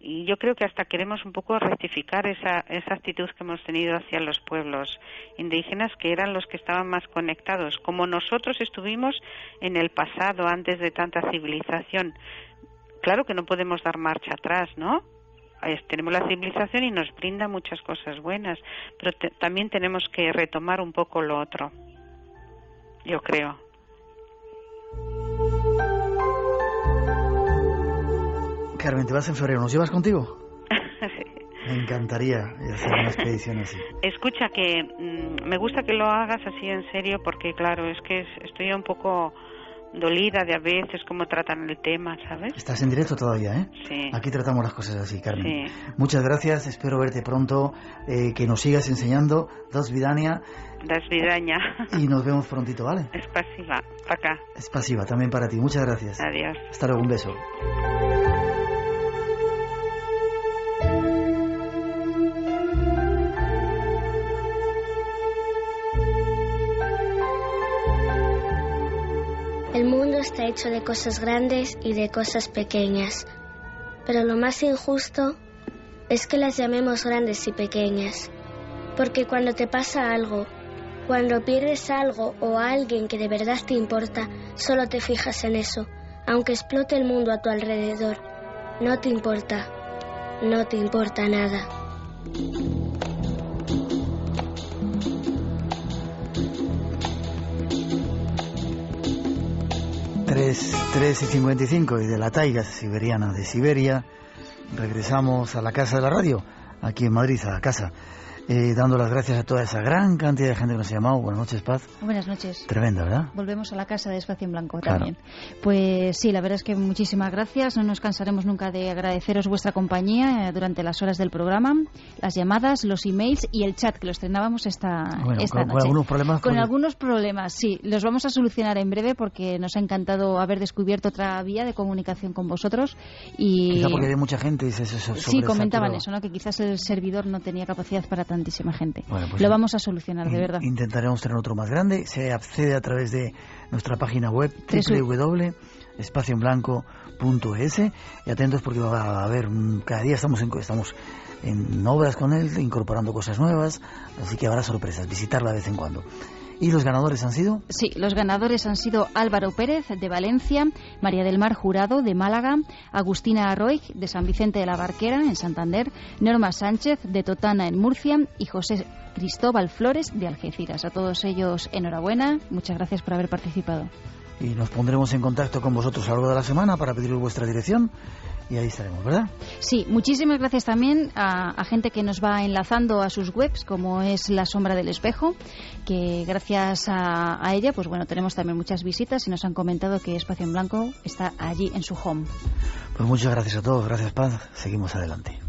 y yo creo que hasta queremos un poco rectificar esa actitud que hemos tenido hacia los pueblos indígenas, que eran los que estaban más conectados, como nosotros estuvimos en el pasado, antes de tanta civilización. Claro que no podemos dar marcha atrás, ¿no? Tenemos la civilización y nos brinda muchas cosas buenas, pero también tenemos que retomar un poco lo otro, yo creo. Carmen, ¿te vas en febrero? ¿Nos llevas contigo? Sí. Me encantaría hacer una expedición así. Escucha, que me gusta que lo hagas así en serio, porque claro, es que estoy un poco dolida de a veces cómo tratan el tema, ¿sabes? Estás en directo todavía, ¿eh? Sí. Aquí tratamos las cosas así, Carmen. Sí. Muchas gracias, espero verte pronto, que nos sigas enseñando. Das Vidania. Y nos vemos prontito, ¿vale? Espasiva, para acá. Espasiva, también para ti. Muchas gracias. Adiós. Hasta luego, un beso. El mundo está hecho de cosas grandes y de cosas pequeñas, pero lo más injusto es que las llamemos grandes y pequeñas, porque cuando te pasa algo, cuando pierdes algo o a alguien que de verdad te importa, solo te fijas en eso, aunque explote el mundo a tu alrededor. No te importa nada. 3:55 y de la taiga siberiana de Siberia regresamos a la casa de la radio, aquí en Madrid, a la casa, dando las gracias a toda esa gran cantidad de gente que nos ha llamado. Buenas noches, Paz. Buenas noches. Tremenda, ¿verdad? Volvemos a la casa de Espacio en Blanco claro. También. Pues sí, la verdad es que muchísimas gracias. No nos cansaremos nunca de agradeceros vuestra compañía durante las horas del programa, las llamadas, los emails y el chat, que lo estrenábamos esta noche. ¿Con algunos problemas? Con algunos problemas, sí. Los vamos a solucionar en breve porque nos ha encantado haber descubierto otra vía de comunicación con vosotros. Y quizá porque hay mucha gente y sí, comentaban eso, ¿no? Que quizás el servidor no tenía capacidad para tantísima gente. Bueno, pues lo vamos a solucionar, de verdad. Intentaremos tener otro más grande. Se accede a través de nuestra página web www.espacioenblanco.es y atentos porque va a haber cada día estamos en obras con él, incorporando cosas nuevas, así que habrá sorpresas, visitarla de vez en cuando. ¿Y los ganadores han sido? Sí, los ganadores han sido Álvaro Pérez, de Valencia, María del Mar Jurado, de Málaga, Agustina Arroig, de San Vicente de la Barquera, en Santander, Norma Sánchez, de Totana, en Murcia, y José Cristóbal Flores, de Algeciras. A todos ellos, enhorabuena, muchas gracias por haber participado. Y nos pondremos en contacto con vosotros a lo largo de la semana para pediros vuestra dirección. Y ahí estaremos, ¿verdad? Sí, muchísimas gracias también a gente que nos va enlazando a sus webs, como es La Sombra del Espejo, que gracias a ella, pues bueno, tenemos también muchas visitas y nos han comentado que Espacio en Blanco está allí en su home. Pues muchas gracias a todos, gracias Paz, seguimos adelante.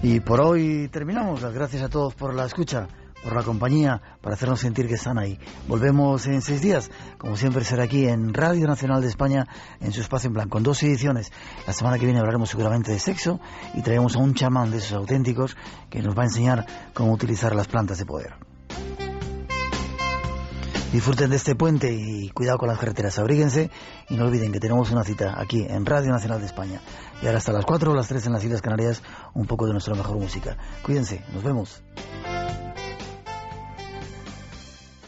Y por hoy terminamos. Las gracias a todos por la escucha, por la compañía, por hacernos sentir que están ahí. Volvemos en 6 días, como siempre será aquí en Radio Nacional de España, en su Espacio en Blanco, en 2 ediciones. La semana que viene hablaremos seguramente de sexo y traemos a un chamán de esos auténticos que nos va a enseñar cómo utilizar las plantas de poder. Disfruten de este puente y cuidado con las carreteras, abríguense y no olviden que tenemos una cita aquí en Radio Nacional de España. Y ahora hasta las 4 o las 3 en las Islas Canarias, un poco de nuestra mejor música. Cuídense, nos vemos.